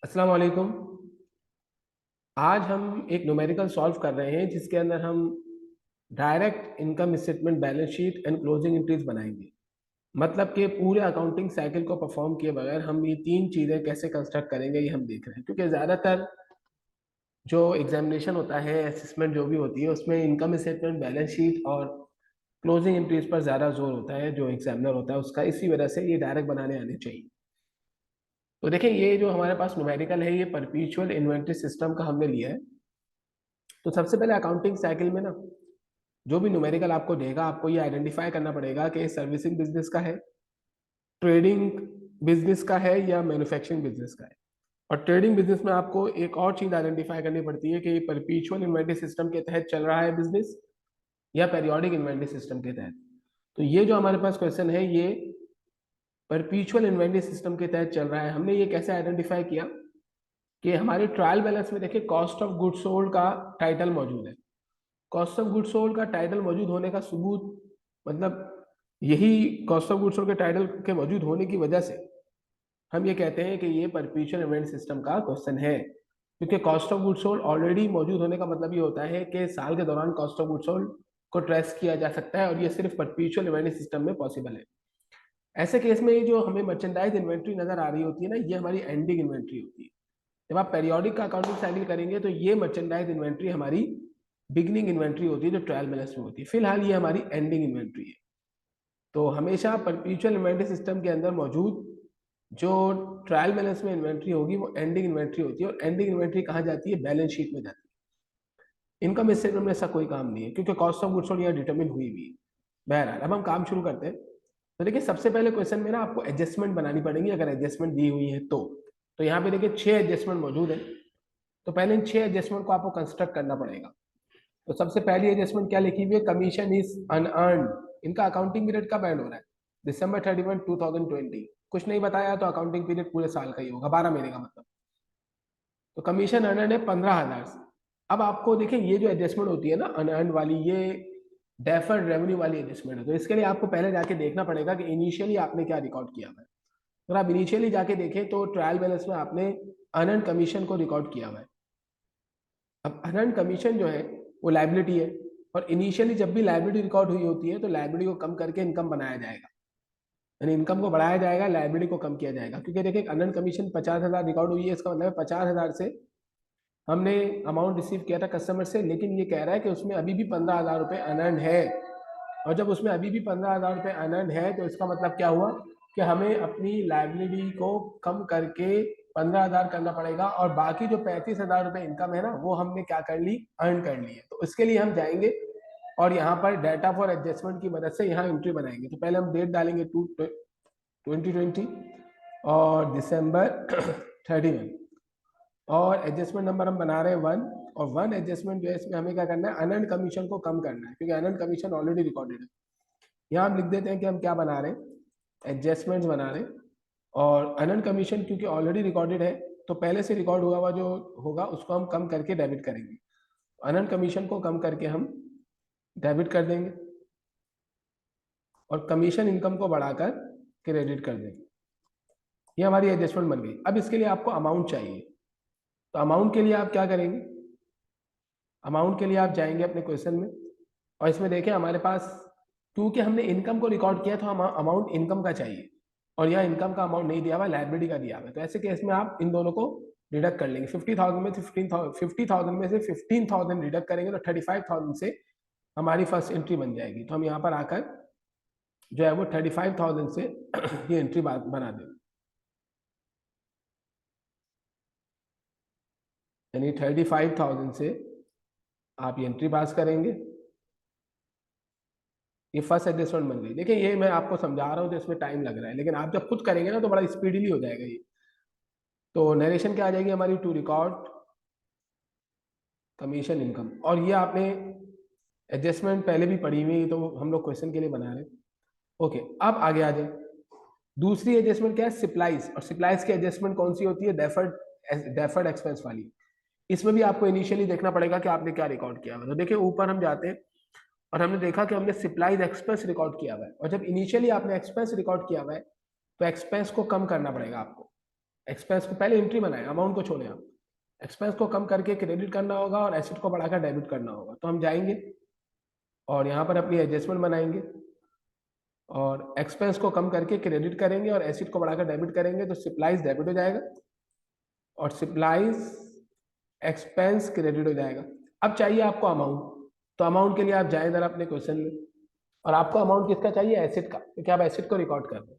अस्सलाम वालेकुम। आज हम एक न्यूमेरिकल सॉल्व कर रहे हैं जिसके अंदर हम direct income statement, balance sheet and closing entries बनाएंगे। मतलब कि पूरे अकाउंटिंग साइकिल को परफॉर्म किए बगैर हम ये तीन चीज़ें कैसे कंस्ट्रक्ट करेंगे ये हम देख रहे हैं, क्योंकि ज़्यादातर जो एग्जामिनेशन होता है, असेसमेंट जो भी होती है, उसमें इनकम स्टेटमेंट, बैलेंस शीट और क्लोजिंग एंट्रीज पर ज़्यादा जोर होता है जो एग्जामिनर होता है उसका। इसी वजह से ये डायरेक्ट बनाने आने चाहिए। तो देखें, ये जो हमारे पास न्यूमेरिकल है ये परपीचुअल इन्वेंट्री सिस्टम का हमने लिया है। तो सबसे पहले अकाउंटिंग साइकिल में ना जो भी न्यूमेरिकल आपको देगा, आपको ये आइडेंटिफाई करना पड़ेगा कि सर्विसिंग बिजनेस का है, ट्रेडिंग बिजनेस का है या मैन्युफैक्चरिंग बिजनेस का है। और ट्रेडिंग बिजनेस में आपको एक और चीज आइडेंटिफाई करनी पड़ती है कि ये परपीचुअल इन्वेंट्री सिस्टम के तहत चल रहा है बिजनेस या पेरियोडिक इन्वेंट्री सिस्टम के तहत। तो ये जो हमारे पास क्वेश्चन है ये परपीचुअल इन्वेंट्री सिस्टम के तहत चल रहा है। हमने ये कैसे आइडेंटिफाई किया कि हमारे ट्रायल बैलेंस में देखिए कॉस्ट ऑफ गुड्स सोल्ड का टाइटल मौजूद है। कॉस्ट ऑफ गुड्स सोल्ड का टाइटल मौजूद होने का सबूत, मतलब यही कॉस्ट ऑफ गुड्स सोल्ड के टाइटल के मौजूद होने की वजह से हम ये कहते हैं कि ये परपीचुअल इवेंट सिस्टम का क्वेश्चन है। क्योंकि cost of goods sold already मौजूद होने का मतलब ये होता है कि साल के दौरान कॉस्ट ऑफ गुड्स सोल्ड को ट्रेस किया जा सकता है और ये सिर्फ परपीचुअल इवेंट सिस्टम में पॉसिबल है। ऐसे केस में ये जो हमें मर्चेंडाइज इन्वेंट्री नजर आ रही होती है ना, ये हमारी एंडिंग इन्वेंट्री होती है। जब आप पेरियोडिक का अकाउंटिंग साइकिल करेंगे तो ये मर्चेंडाइज इन्वेंट्री हमारी बिगनिंग इन्वेंट्री होती है जो ट्रायल बैलेंस में होती है। फिलहाल ये हमारी एंडिंग इन्वेंट्री है। तो हमेशा परपीचुअल इन्वेंट्री सिस्टम के अंदर मौजूद जो ट्रायल बैलेंस में इन्वेंट्री होगी वो एंडिंग इन्वेंट्री होती है। और एंडिंग इन्वेंट्री कहाँ जाती है? बैलेंस शीट में जाती है। इनकम स्टेटमेंट में ऐसा कोई काम नहीं है क्योंकि कॉस्ट ऑफ गुड्स सोल्ड यहाँ डिटरमिन हुई भी है। बहरहाल अब हम काम शुरू करते हैं। तो देखिए, सबसे पहले क्वेश्चन में ना आपको एडजस्टमेंट बनानी पड़ेगी अगर एडजस्टमेंट दी हुई है तो यहाँ पे देखिए 6 एडजस्टमेंट मौजूद है। तो पहले इन 6 एडजस्टमेंट को आपको कंस्ट्रक्ट करना पड़ेगा। तो सबसे पहली एडजस्टमेंट क्या लिखी हुई है? Commission is unearned. इनका अकाउंटिंग पीरियड कब एंड हो रहा है? December 31, 2020। कुछ नहीं बताया तो अकाउंटिंग पीरियड पूरे साल का ही होगा, 12 महीने का मतलब। तो कमीशन अनअर्न्ड है 15,000 से। अब आपको देखें ये जो एडजस्टमेंट होती है ना अनअर्न्ड वाली, ये डेफर्ड रेवेन्यू वाली एडजस्टमेंट है। तो इसके लिए आपको पहले जाके देखना पड़ेगा कि इनिशियली आपने क्या रिकॉर्ड किया हुआ है। अगर आप इनिशियली जाके देखें तो ट्रायल बैलेंस में आपने अनअर्न्ड कमीशन को रिकॉर्ड किया हुआ है। अब अनअर्न्ड कमीशन जो है वो लायबिलिटी है और इनिशियली जब भी लायबिलिटी रिकॉर्ड हुई होती है तो लायबिलिटी को कम करके इनकम बनाया जाएगा, यानी इनकम को बढ़ाया जाएगा, लायबिलिटी को कम किया जाएगा। क्योंकि देखिए अनअर्न्ड कमीशन 50,000 रिकॉर्ड हुई है, इसका मतलब है 50,000 से हमने अमाउंट रिसीव किया था कस्टमर से, लेकिन ये कह रहा है कि उसमें अभी भी 15,000 रुपये अनअर्न्ड है। और जब उसमें अभी भी 15,000 रुपये अनअर्न्ड है तो इसका मतलब क्या हुआ कि हमें अपनी लायबिलिटी को कम करके 15,000 करना पड़ेगा और बाकी जो 35,000 रुपये इनकम है ना वो हमने क्या कर ली? अर्न कर ली है। तो इसके लिए हम जाएंगे और यहाँ पर डाटा फॉर एडजस्टमेंट की मदद से यहाँ एंट्री बनाएंगे। तो पहले हम डेट डालेंगे 2020 और December 31 और एडजस्टमेंट नंबर हम बना रहे हैं 1। और 1 एडजस्टमेंट जो है इसमें हमें क्या करना है? अनअर्न्ड कमीशन को कम करना है क्योंकि अनअर्न्ड कमीशन ऑलरेडी रिकॉर्डेड है। यहाँ हम लिख देते हैं कि हम क्या बना रहे हैं? एडजस्टमेंट्स बना रहे हैं। और अनअर्न्ड कमीशन क्योंकि ऑलरेडी रिकॉर्डेड है तो पहले से रिकॉर्ड हुआ हुआ जो होगा उसको हम कम करके डेबिट करेंगे। अनअर्न्ड कमीशन को कम करके हम डेबिट कर देंगे और कमीशन इनकम को बढ़ाकर क्रेडिट कर देंगे। ये हमारी एडजस्टमेंट बन गई। अब इसके लिए आपको अमाउंट चाहिए। तो अमाउंट के लिए आप क्या करेंगे? अमाउंट के लिए आप जाएंगे अपने क्वेश्चन में और इसमें देखें हमारे पास, क्योंकि हमने इनकम को रिकॉर्ड किया तो हम अमाउंट इनकम का चाहिए और यहाँ इनकम का अमाउंट नहीं दिया हुआ, लायबिलिटी का दिया हुआ है। तो ऐसे केस में आप इन दोनों को डिडक्ट कर लेंगे। 50,000 में से 15,000 डिडक्ट करेंगे तो 35,000 से हमारी फर्स्ट एंट्री बन जाएगी। तो हम यहाँ पर आकर जो है वो 35,000 से ये एंट्री बना देंगे, यानी 35,000 से आप ये एंट्री पास करेंगे। ये फर्स्ट एडजस्टमेंट बन गई। देखिए ये मैं आपको समझा रहा हूँ तो इसमें टाइम लग रहा है, लेकिन आप जब खुद करेंगे ना तो बड़ा स्पीडीली हो जाएगा ये। तो नरेशन क्या आ जाएगी हमारी? To record commission income. और ये आपने एडजस्टमेंट पहले भी पढ़ी हुई तो हम लोग क्वेश्चन के लिए बना रहे हैं। ओके, अब आगे आ जाए। दूसरी एडजस्टमेंट क्या है? सिप्लाइज। और सिप्लाइज की एडजस्टमेंट कौन सी होती है? डेफर्ड एक्सपेंस वाली। इसमें भी आपको इनिशियली देखना पड़ेगा कि आपने क्या रिकॉर्ड किया हुआ है। तो देखिए ऊपर हम जाते हैं और हमने देखा कि हमने सिप्लाइज एक्सपेंस रिकॉर्ड किया हुआ है। और जब इनिशियली आपने एक्सपेंस रिकॉर्ड किया हुआ है तो एक्सपेंस को कम करना पड़ेगा आपको। एक्सपेंस को पहले एंट्री बनाए, अमाउंट को छोड़े आप, एक्सपेंस को कम करके क्रेडिट करना होगा और एसेट को बढ़ाकर डेबिट करना होगा। तो हम जाएंगे और यहाँ पर अपनी एडजस्टमेंट बनाएंगे और एक्सपेंस को कम करके क्रेडिट करेंगे और एसेट को बढ़ाकर डेबिट करेंगे, तो सप्लाईज डेबिट हो जाएगा और सप्लाईज एक्सपेंस क्रेडिट हो जाएगा। अब चाहिए आपको अमाउंट, तो अमाउंट के लिए आप जाए जरा अपने क्वेश्चन में, और आपको अमाउंट किसका चाहिए, एसेट का, क्योंकि आप एसेट को रिकॉर्ड कर रहे हैं।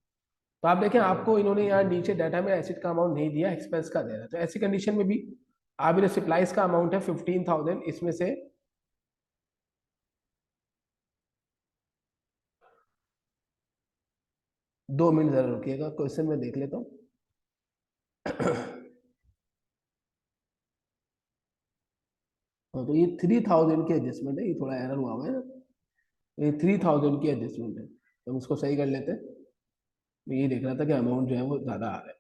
तो आप देखें आपको इन्होंने यहाँ नीचे डाटा में एसेट का अमाउंट नहीं दिया, एक्सपेंस का दे रहा है। तो ऐसी कंडीशन में भी आप इन्हें सप्लाईज का अमाउंट है 15,000, इसमें से 2 मिनट जरा रुकिएगा, क्वेश्चन में देख लेता हूँ। हाँ, तो ये 3,000 की एडजस्टमेंट है, ये थोड़ा एरर हुआ है ना, ये 3,000 की एडजस्टमेंट है, तो हम इसको सही कर लेते हैं। मैं ये देख रहा था कि अमाउंट जो है वो ज़्यादा आ रहा है,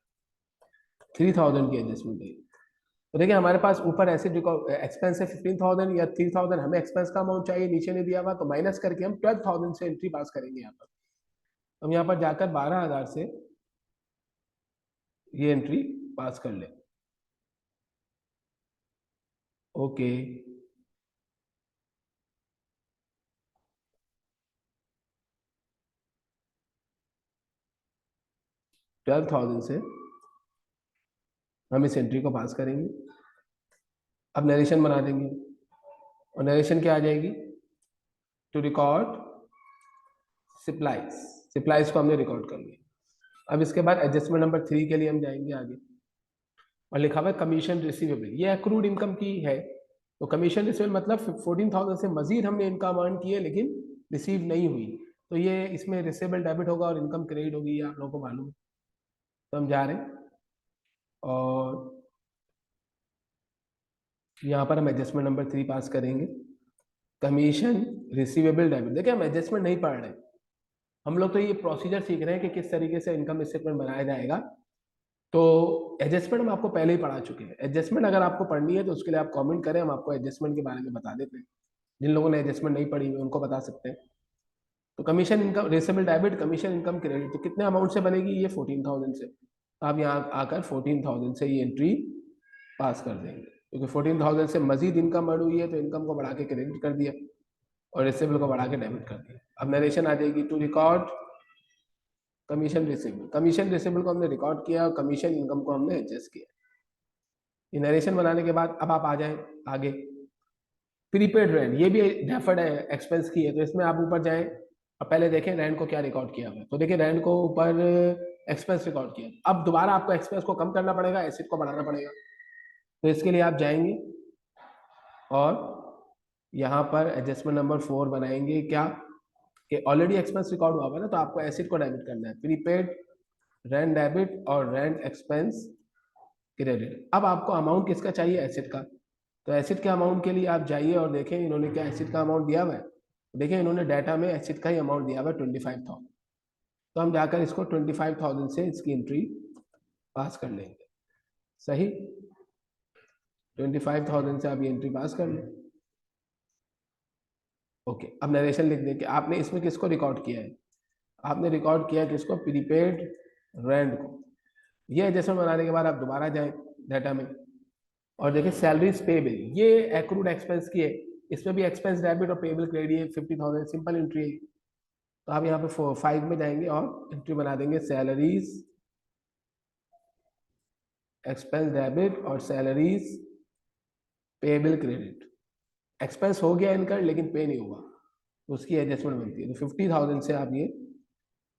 3,000 की एडजस्टमेंट है। तो देखिए हमारे पास ऊपर ऐसे एक्सपेंस है 15,000 या 3,000, हमें एक्सपेंस का अमाउंट चाहिए, नीचे नहीं दिया हुआ, तो माइनस करके हम 12,000 से एंट्री पास करेंगे यहाँ पर। हम यहाँ पर जाकर 12,000 से ये एंट्री पास कर ले। ओके, 12,000 से हम इस एंट्री को पास करेंगे। अब नरेशन बना देंगे, और नरेशन क्या आ जाएगी, टू रिकॉर्ड सप्लाईज, सप्लाईज को हमने रिकॉर्ड कर लिया। अब इसके बाद एडजस्टमेंट नंबर 3 के लिए हम जाएंगे आगे, और लिखा हुआ है कमीशन रिसीवेबल, ये एक्रूड इनकम की है। तो कमीशन रिसीवेबल मतलब 14,000 से मजीद हमने इनकम अर्न की है लेकिन रिसीव नहीं हुई, तो ये इसमें रिसीवेबल डेबिट होगा और इनकम क्रेडिट होगी, ये आप लोगों को मालूम है। तो हम जा रहे हैं और यहाँ पर हम एडजस्टमेंट नंबर 3 पास करेंगे, कमीशन रिसीवेबल डेबिट। देखिए हम एडजस्टमेंट नहीं पढ़ रहे, हम लोग तो ये प्रोसीजर सीख रहे हैं कि किस तरीके से इनकम स्टेटमेंट बनाया जाएगा। तो एडजस्टमेंट हम आपको पहले ही पढ़ा चुके हैं, एडजस्टमेंट अगर आपको पढ़नी है तो उसके लिए आप कमेंट करें, हम आपको एडजस्टमेंट के बारे में बता देते हैं। जिन लोगों ने एडजस्टमेंट नहीं पढ़ी हुई उनको बता सकते हैं। तो commission income receivable debit, commission income credit, तो कितने अमाउंट से बनेगी, ये 14,000 से। तो आप यहाँ आकर 14,000 से ये एंट्री पास कर देंगे, क्योंकि 14,000 से मजीद इनकम बढ़ हुई है तो इनकम को बढ़ा के क्रेडिट कर दिया और रिसीवेबल को बढ़ा के डेबिट कर दिया। अब नरेशन आ जाएगी, to record commission receivable, commission receivable को हमने रिकॉर्ड किया और कमीशन इनकम को हमने एडजस्ट किया। ये नरेशन बनाने के बाद अब आप आ जाएं आगे, प्रीपेड रेंट, ये भी डेफर्ड है एक्सपेंस की है, तो इसमें आप ऊपर जाएं और पहले देखें रेंट को क्या रिकॉर्ड किया हुआ है। तो देखिए रेंट को ऊपर एक्सपेंस रिकॉर्ड किया, अब दोबारा आपको एक्सपेंस को कम करना पड़ेगा, एसेट को बढ़ाना पड़ेगा। तो इसके लिए आप जाएंगे और यहाँ पर एडजस्टमेंट नंबर 4 बनाएंगे, क्या कि ऑलरेडी एक्सपेंस रिकॉर्ड हुआ है ना, तो आपको एसेट को डेबिट करना है, प्रीपेड रेंट डेबिट और रेंट एक्सपेंस क्रेडिट। अब आपको अमाउंट किसका चाहिए, एसेट का। तो एसेट के अमाउंट के लिए आप जाइए और देखें इन्होंने क्या एसेट का अमाउंट दिया हुआ है। देखें इन्होंने डाटा में एसेट का ही अमाउंट दिया हुआ है 25,000, तो हम जाकर इसको 25,000 से इसकी एंट्री पास कर लेंगे। सही, 25,000 से आप ये एंट्री पास कर लें। ओके, अब नरेशन लिख दें कि आपने इसमें किसको रिकॉर्ड किया है, आपने रिकॉर्ड किया है किसको, प्रीपेड रेंट को। ये एडजस्टमेंट बनाने के बाद आप दोबारा जाएं डाटा में और देखिए सैलरीज पेबल, ये एक्रूड एक्सपेंस की है, इसमें भी एक्सपेंस डेबिट और पेबल क्रेडिट है, 50,000 सिंपल एंट्री है। तो आप यहाँ पे 5 में जाएंगे और एंट्री बना देंगे सैलरीज एक्सपेंस डेबिट और सैलरीज पेबल क्रेडिट। एक्सपेंस हो गया इनका लेकिन पे नहीं हुआ, तो उसकी एडजस्टमेंट बनती है। तो 50,000 से आप ये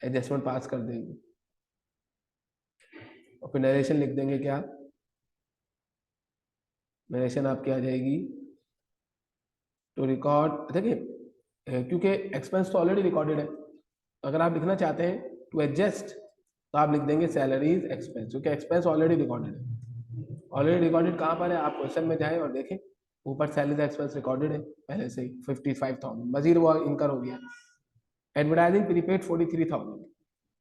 एडजस्टमेंट पास कर देंगे और फिर नरेशन लिख देंगे, क्या नरेशन आपकी आ जाएगी, तो रिकॉर्ड, देखिए क्योंकि एक्सपेंस तो ऑलरेडी रिकॉर्डेड है, तो अगर आप लिखना चाहते हैं टू एडजस्ट तो आप लिख देंगे सैलरीज एक्सपेंस, क्योंकि एक्सपेंस ऑलरेडी रिकॉर्डेड है। ऑलरेडी रिकॉर्डेड कहाँ पर है, आप क्वेश्चन में जाएं और देखें ऊपर सैलरीज एक्सपेंस रिकॉर्डेड है पहले से ही 55,000, मजीद वो इनकर हो गया। एडवर्टाइजिंग प्रीपेड 43,000,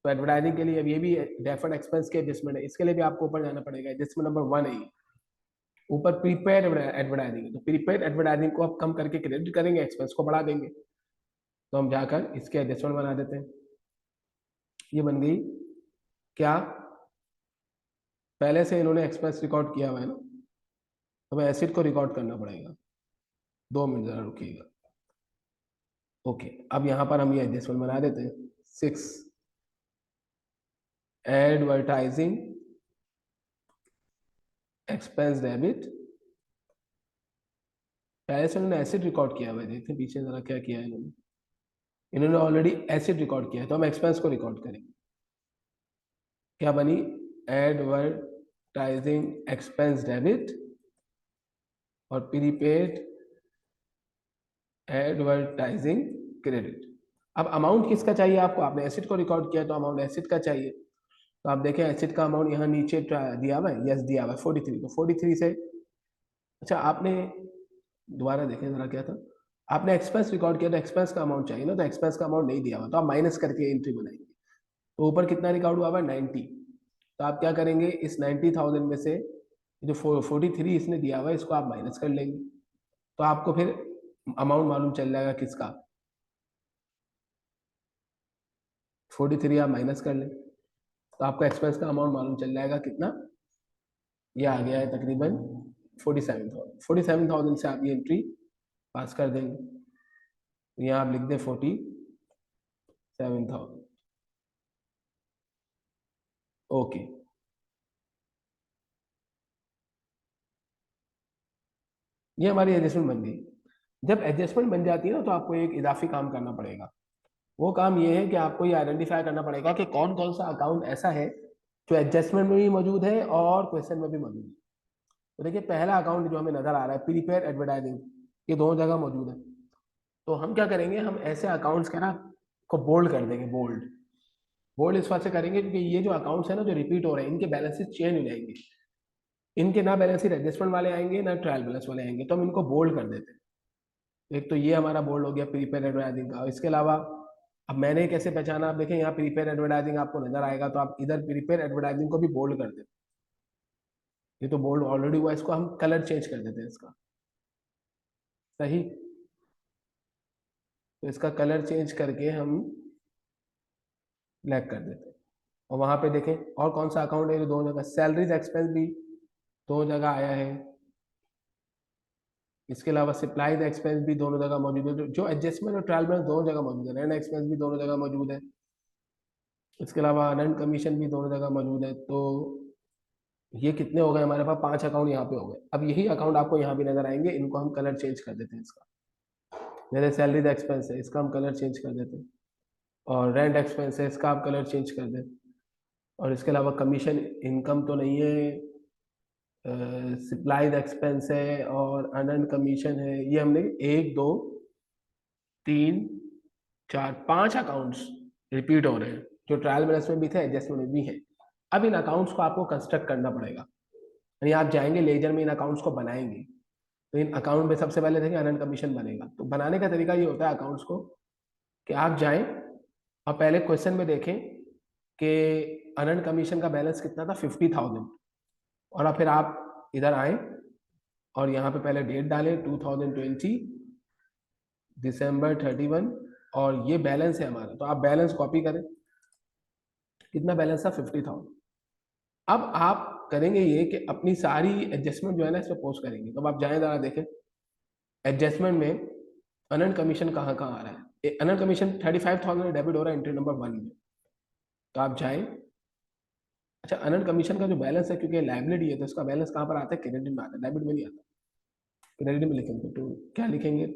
तो एडवर्टाइजिंग के लिए अब ये भी डेफर्ड एक्सपेंस के एडजस्टमेंट है, इसके लिए भी आपको ऊपर जाना पड़ेगा, एडजस्टमेंट नंबर 1 है ये। ऊपर प्रीपेड एडवर्टाइजिंग, तो प्रीपेड एडवर्टाइजिंग को आप कम करके क्रेडिट करेंगे, एक्सपेंस को बढ़ा देंगे। तो हम जाकर इसके एडजस्टमेंट बना देते हैं, ये बन गई क्या, पहले से इन्होंने एक्सपेंस रिकॉर्ड किया हुआ है ना, तो हमें एसिड को रिकॉर्ड करना पड़ेगा। 2 मिनट जरा रुकिएगा। ओके, अब यहाँ पर हम ये एडजस्टमेंट बना देते हैं। 6 एडवर्टाइजिंग एक्सपेंस डेबिट। पहले से उन्होंने एसिड रिकॉर्ड किया हुआ है, देखते हैं पीछे जरा क्या किया है इन्होंने। इन्होंने ऑलरेडी एसिड रिकॉर्ड किया है, तो हम एक्सपेंस को रिकॉर्ड करेंगे। क्या बनी? एडवर्टाइजिंग एक्सपेंस डेबिट और प्रीपेड एडवर्टाइजिंग क्रेडिट। अब अमाउंट किसका चाहिए आपको? आपने एसिड को रिकॉर्ड किया तो अमाउंट एसिड का चाहिए। तो आप देखें एसिड का अमाउंट यहाँ नीचे दिया हुआ है, यस दिया हुआ है 43। तो 43 से, अच्छा आपने दोबारा देखें जरा क्या था, आपने एक्सपेंस रिकॉर्ड किया तो एक्सपेंस का अमाउंट चाहिए ना, तो एक्सपेंस का अमाउंट नहीं दिया हुआ, तो आप माइनस करके एंट्री बनाएंगे। तो ऊपर कितना रिकॉर्ड हुआ हुआ? 90। तो आप क्या करेंगे, इस 90,000 में से जो 43 इसने दिया हुआ है इसको आप माइनस कर लेंगे, तो आपको फिर अमाउंट मालूम चल जाएगा किसका। 43 आप माइनस कर लें तो आपको एक्सपेंस का अमाउंट मालूम चल जाएगा कितना, ये आ गया है तकरीबन 47,000। 47,000 से आप ये एंट्री पास कर देंगे। तो यहाँ आप लिख दें 47,000। ओके, ये हमारी एडजस्टमेंट बन गई। जब एडजस्टमेंट बन जाती है ना, तो आपको एक इजाफी काम करना पड़ेगा। वो काम ये है कि आपको ये आइडेंटिफाई करना पड़ेगा कि कौन कौन सा अकाउंट ऐसा है जो एडजस्टमेंट में भी मौजूद है और क्वेश्चन में भी मौजूद है। तो देखिए पहला अकाउंट जो हमें नजर आ रहा है प्रीपेड एडवर्टाइजिंग, ये दोनों जगह मौजूद है। तो हम क्या करेंगे, हम ऐसे अकाउंट्स के ना को बोल्ड कर देंगे। बोल्ड बोल्ड इस बात से करेंगे क्योंकि ये जो अकाउंट्स है ना जो रिपीट हो रहे हैं, इनके बैलेंसेस चेंज हो जाएंगे। इनके ना बैलेंस शीट एडजस्टमेंट वाले आएंगे ना ट्रायल बैलेंस वाले आएंगे, तो हम इनको बोल्ड कर देते हैं। एक तो ये हमारा बोल्ड हो गया प्रीपेड एडवर्टाइजिंग का। इसके अलावा अब मैंने कैसे पहचाना, आप देखें यहाँ प्रीपेड एडवर्टाइजिंग आपको नजर आएगा, तो आप इधर प्रीपेड एडवर्टाइजिंग को भी बोल्ड कर देते। ये तो बोल्ड ऑलरेडी हुआ, इसको हम कलर चेंज कर देते हैं इसका। सही, तो इसका कलर चेंज करके हम ब्लैक कर देते हैं। और वहां पे देखें और कौन सा अकाउंट है जो दोनों जगह, सैलरीज एक्सपेंस भी दोनों जगह आया है। इसके अलावा सप्लाईज एक्सपेंस भी दोनों जगह मौजूद है, जो एडजस्टमेंट और ट्रायल बैलेंस दोनों जगह मौजूद है। रेंट एक्सपेंस भी दोनों जगह मौजूद है। इसके अलावा रेंट कमीशन भी दोनों जगह मौजूद है। तो ये कितने हो गए हमारे पास? 5 अकाउंट यहाँ पे हो गए। अब यही अकाउंट आपको यहाँ भी नजर आएंगे, इनको हम कलर चेंज कर देते हैं इसका। जैसे सैलरीज एक्सपेंस है, इसका हम कलर चेंज कर देते हैं। और रेंट एक्सपेंस है, इसका आप कलर चेंज कर दें। और इसके अलावा कमीशन इनकम तो नहीं है, सप्लाईज एक्सपेंस है और अनर्न कमीशन है। ये हमने 1 2 3 4 5 अकाउंट्स रिपीट हो रहे हैं, जो ट्रायल बैलेंस में भी थे एडजस्टमेंट में भी है। अब इन अकाउंट्स को आपको कंस्ट्रक्ट करना पड़ेगा, यानी आप जाएंगे लेजर में इन अकाउंट्स को बनाएंगे। तो इन अकाउंट में सबसे पहले देखिए अनर्न कमीशन बनेगा। तो बनाने का तरीका ये होता है अकाउंट्स को कि आप जाएं और पहले क्वेश्चन में देखें कि अनर्न कमीशन का बैलेंस कितना था, 50,000। और फिर आप इधर आए और यहाँ पे पहले डेट डालें 2020 दिसंबर 31, और ये बैलेंस है हमारा। तो आप बैलेंस कॉपी करें, कितना बैलेंस था 50,000। अब आप करेंगे ये कि अपनी सारी एडजस्टमेंट जो है ना इस पर पोस्ट करेंगे। तो आप जाएं जरा देखें एडजस्टमेंट में अनर्न कमीशन कहाँ कहाँ आ रहा है। अनर्न कमीशन 35,000 डेबिट हो रहा है एंट्री नंबर 1 में। तो आप जाएं, अच्छा अनर्न कमीशन का जो बैलेंस है क्योंकि लाइबिलिटी है तो इसका बैलेंस कहाँ पर आता है, क्रेडिट में आता है, डेबिट में नहीं आता। क्रेडिट में लिखेंगे तो क्या लिखेंगे,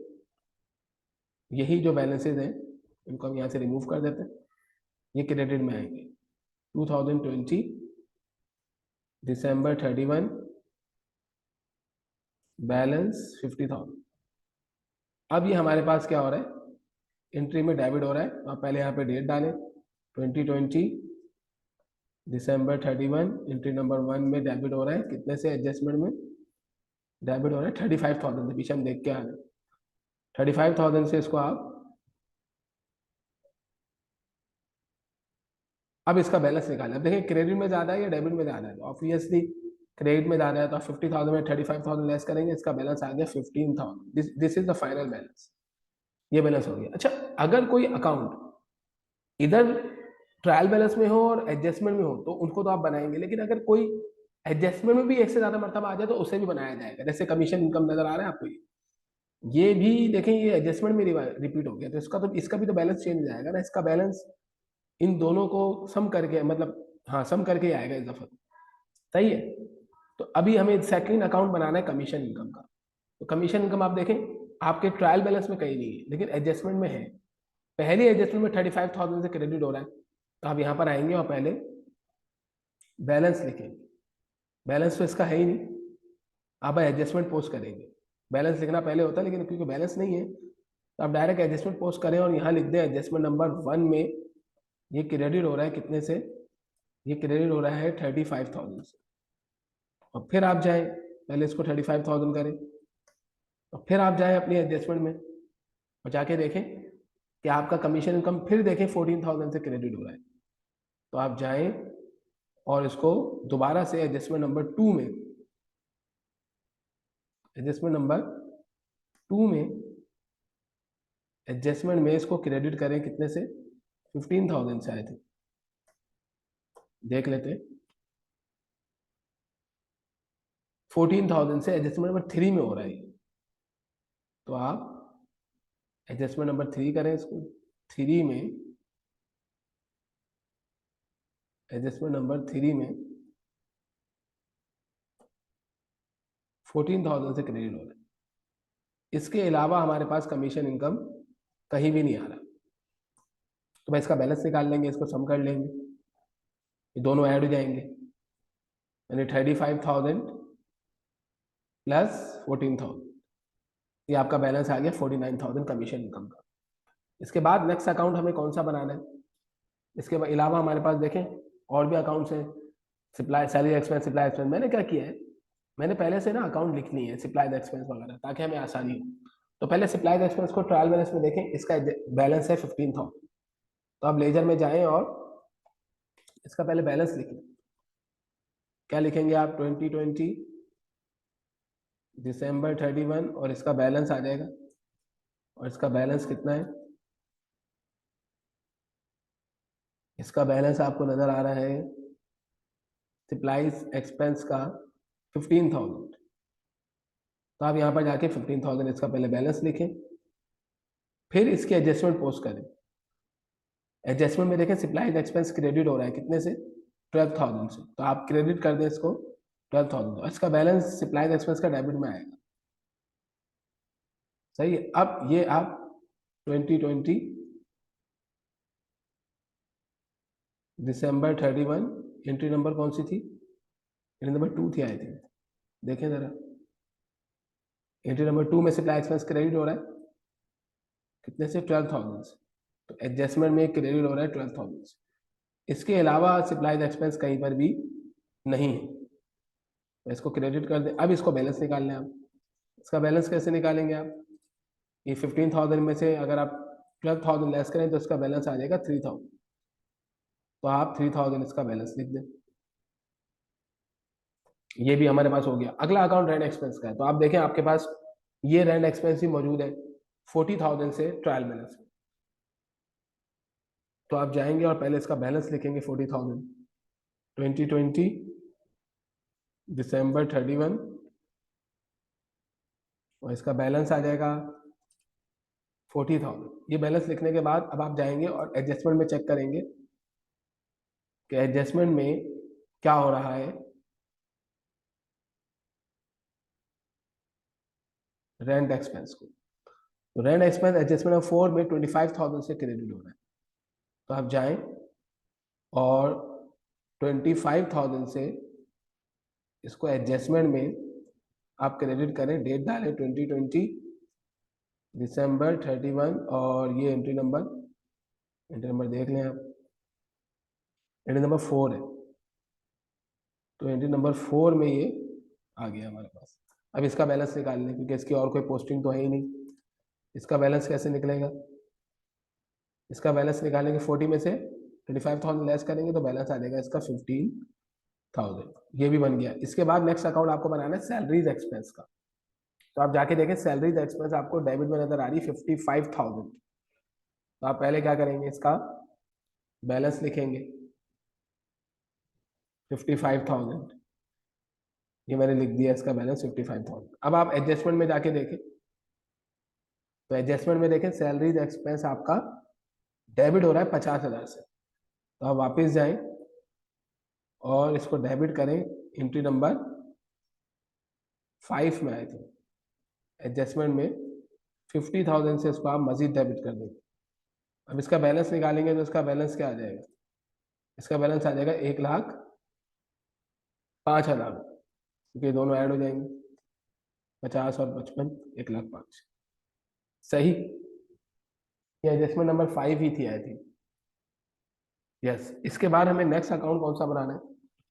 यही जो बैलेंसेज हैं इनको हम यहाँ से रिमूव कर देते हैं, ये क्रेडिट में आएंगे। 2020 दिसंबर 31 बैलेंस 50,000। अब ये हमारे पास क्या हो रहा है, एंट्री में डेबिट हो रहा है। तो आप पहले यहाँ पे डेट डालें 2020 दिसंबर 31, एंट्री नंबर 1 में डेबिट हो रहा है। कितने से एडजस्टमेंट में डेबिट हो रहा है 35,000 से, पीछे हम देख के आ रहे हैं 35,000 से इसको आप अब इसका बैलेंस निकालें। अब देखिए क्रेडिट में ज़्यादा है या डेबिट में ज़्यादा है, तो ऑब्वियसली क्रेडिट में ज़्यादा है। तो आप 50,000 में 35,000 लेस करेंगे, इसका बैलेंस आ गया 15,000। This is the final balance, ये बैलेंस हो गया। अच्छा अगर कोई अकाउंट इधर ट्रायल बैलेंस में हो और एडजस्टमेंट में हो तो उनको तो आप बनाएंगे, लेकिन अगर कोई एडजस्टमेंट में भी एक से ज्यादा मरतबा आ जाए तो उसे भी बनाया जाएगा। जैसे कमीशन इनकम नजर आ रहा है आपको, ये भी देखें, ये एडजस्टमेंट में रिपीट हो गया, तो इसका भी तो बैलेंस चेंज हो जाएगा ना। इसका बैलेंस इन दोनों को सम करके, मतलब हाँ सम करके ही आएगा इस दफा। सही है। तो अभी हमें सेकंड अकाउंट बनाना है कमीशन इनकम का। तो कमीशन इनकम आप देखें, आपके ट्रायल बैलेंस में कहीं नहीं है, लेकिन एडजस्टमेंट में है। पहली एडजस्टमेंट में 35,000 से क्रेडिट हो रहा है, तो आप यहाँ पर आएंगे और पहले बैलेंस लिखेंगे। बैलेंस तो इसका है ही नहीं, आप एडजस्टमेंट पोस्ट करेंगे। बैलेंस लिखना पहले होता है, लेकिन क्योंकि बैलेंस नहीं है तो आप डायरेक्ट एडजस्टमेंट पोस्ट करें और यहाँ लिख दें एडजस्टमेंट नंबर 1 में ये क्रेडिट हो रहा है कितने से, ये क्रेडिट हो रहा है 35,000 से। और फिर आप जाएं, पहले इसको 35,000 करें और फिर आप जाएं अपनी एडजस्टमेंट में और जाके देखें कि आपका कमीशन इनकम फिर देखें 14,000 से क्रेडिट हो रहा है। तो आप जाएं और इसको दोबारा से एडजस्टमेंट नंबर 2 में, एडजस्टमेंट नंबर 2 में एडजस्टमेंट में इसको क्रेडिट करें कितने से, 15,000 से आए थे। देख लेते हैं, 14,000 से एडजस्टमेंट नंबर 3 में हो रहा है। तो आप एडजस्टमेंट नंबर 3 करें इसको, 3 में, एडजस्टमेंट नंबर 3 में 14,000 से क्रेडिट हो रहा है। इसके अलावा हमारे पास कमीशन इनकम कहीं भी नहीं आ रहा। तो भाई इसका बैलेंस निकाल लेंगे, इसको सम कर लेंगे, ये दोनों ऐड हो जाएंगे, यानी 35,000 प्लस 14,000, ये आपका बैलेंस आ गया 49,000 कमीशन इनकम का। इसके बाद नेक्स्ट अकाउंट हमें कौन सा बनाना है, इसके अलावा हमारे पास देखें और भी अकाउंट्स हैं। Supply salary expense, supply expense, मैंने क्या किया है, मैंने पहले से ना अकाउंट लिखनी है सप्लाई एक्सपेंस वगैरह, ताकि हमें आसानी हो। तो पहले सप्लाई एक्सपेंस को ट्रायल बैलेंस में देखें, इसका बैलेंस है 15,000। तो आप लेजर में जाएं और इसका पहले बैलेंस लिखें। क्या लिखेंगे आप, 2020 दिसंबर 31, और इसका बैलेंस आ जाएगा। और इसका बैलेंस कितना है, इसका बैलेंस आपको नजर आ रहा है सप्लाईज एक्सपेंस का 15,000। तो आप यहाँ पर जाके 15,000 इसका पहले बैलेंस लिखें, फिर इसकी एडजस्टमेंट पोस्ट करें। एडजस्टमेंट में देखें सप्लाईज एक्सपेंस क्रेडिट हो रहा है कितने से, 12,000 से, तो आप क्रेडिट कर दें इसको 12,000, और इसका बैलेंस सप्लाईज एक्सपेंस का डेबिट में आएगा। सही है। अब ये आप 2020 दिसंबर 31, एंट्री नंबर कौन सी थी, एंट्री नंबर 2 थी आई थी, देखें जरा, एंट्री नंबर 2 में सप्लाई एक्सपेंस क्रेडिट हो रहा है कितने से, 12,000 से। तो एडजस्टमेंट में क्रेडिट हो रहा है 12,000 से। इसके अलावा सप्लाईज एक्सपेंस कहीं पर भी नहीं है, तो इसको क्रेडिट कर दें। अब इसको बैलेंस निकाल लें आप। इसका बैलेंस कैसे निकालेंगे आप, ये 15,000 में से अगर आप 12,000 लेस करें तो इसका बैलेंस आ जाएगा 3,000। तो आप 3,000 इसका बैलेंस लिख दें। ये भी हमारे पास हो गया। अगला अकाउंट रेंट एक्सपेंस का है, तो आप देखें आपके पास ये रेंट एक्सपेंस भी मौजूद है 40,000 से ट्रायल बैलेंस में। तो आप जाएंगे और पहले इसका बैलेंस लिखेंगे 40,000, 2020 दिसंबर 31, और इसका बैलेंस आ जाएगा 40,000। ये बैलेंस लिखने के बाद अब आप जाएंगे और एडजस्टमेंट में चेक करेंगे कि एडजस्टमेंट में क्या हो रहा है, रेंट एक्सपेंस को। तो रेंट एक्सपेंस एडजस्टमेंट ऑफ 4 में 25,000 से क्रेडिट हो रहा है। तो आप जाएं और 25,000 से इसको एडजस्टमेंट में आप क्रेडिट करें, डेट डालें 2020 दिसंबर 31, और ये एंट्री नंबर देख लें आप, एंट्री नंबर 4 है। तो एंट्री नंबर 4 में ये आ गया हमारे पास। अब इसका बैलेंस निकाल लें, क्योंकि इसकी और कोई पोस्टिंग तो है ही नहीं। इसका बैलेंस कैसे निकलेगा, इसका बैलेंस निकालेंगे 40 में से 25,000 लेस करेंगे तो बैलेंस आ जाएगा इसका 15,000। ये भी बन गया। इसके बाद नेक्स्ट अकाउंट आपको बनाना है सैलरीज एक्सपेंस का। तो आप जाके देखें सैलरीज एक्सपेंस आपको डेबिट में नजर आ रही है 55,000। तो आप पहले क्या करेंगे, इसका बैलेंस लिखेंगे 55,000, ये मैंने लिख दिया इसका बैलेंस 55,000। अब आप एडजस्टमेंट में जाके देखें, तो एडजस्टमेंट में देखें सैलरीज एक्सपेंस आपका डेबिट हो रहा है 50,000 से। तो आप वापस जाएं और इसको डेबिट करें, एंट्री नंबर 5 में आए थे एडजस्टमेंट में 50,000 से इसको आप मजीद डेबिट कर देंगे। अब इसका बैलेंस निकालेंगे तो इसका बैलेंस क्या आ जाएगा, इसका बैलेंस आ जाएगा 1,05,000, क्योंकि दोनों ऐड हो जाएंगे 50 और 55, 1,05,000। सही, ये एडजस्टमेंट नंबर 5 ही थी आई थिंक। यस, इसके बाद हमें नेक्स्ट अकाउंट कौन सा बनाना है,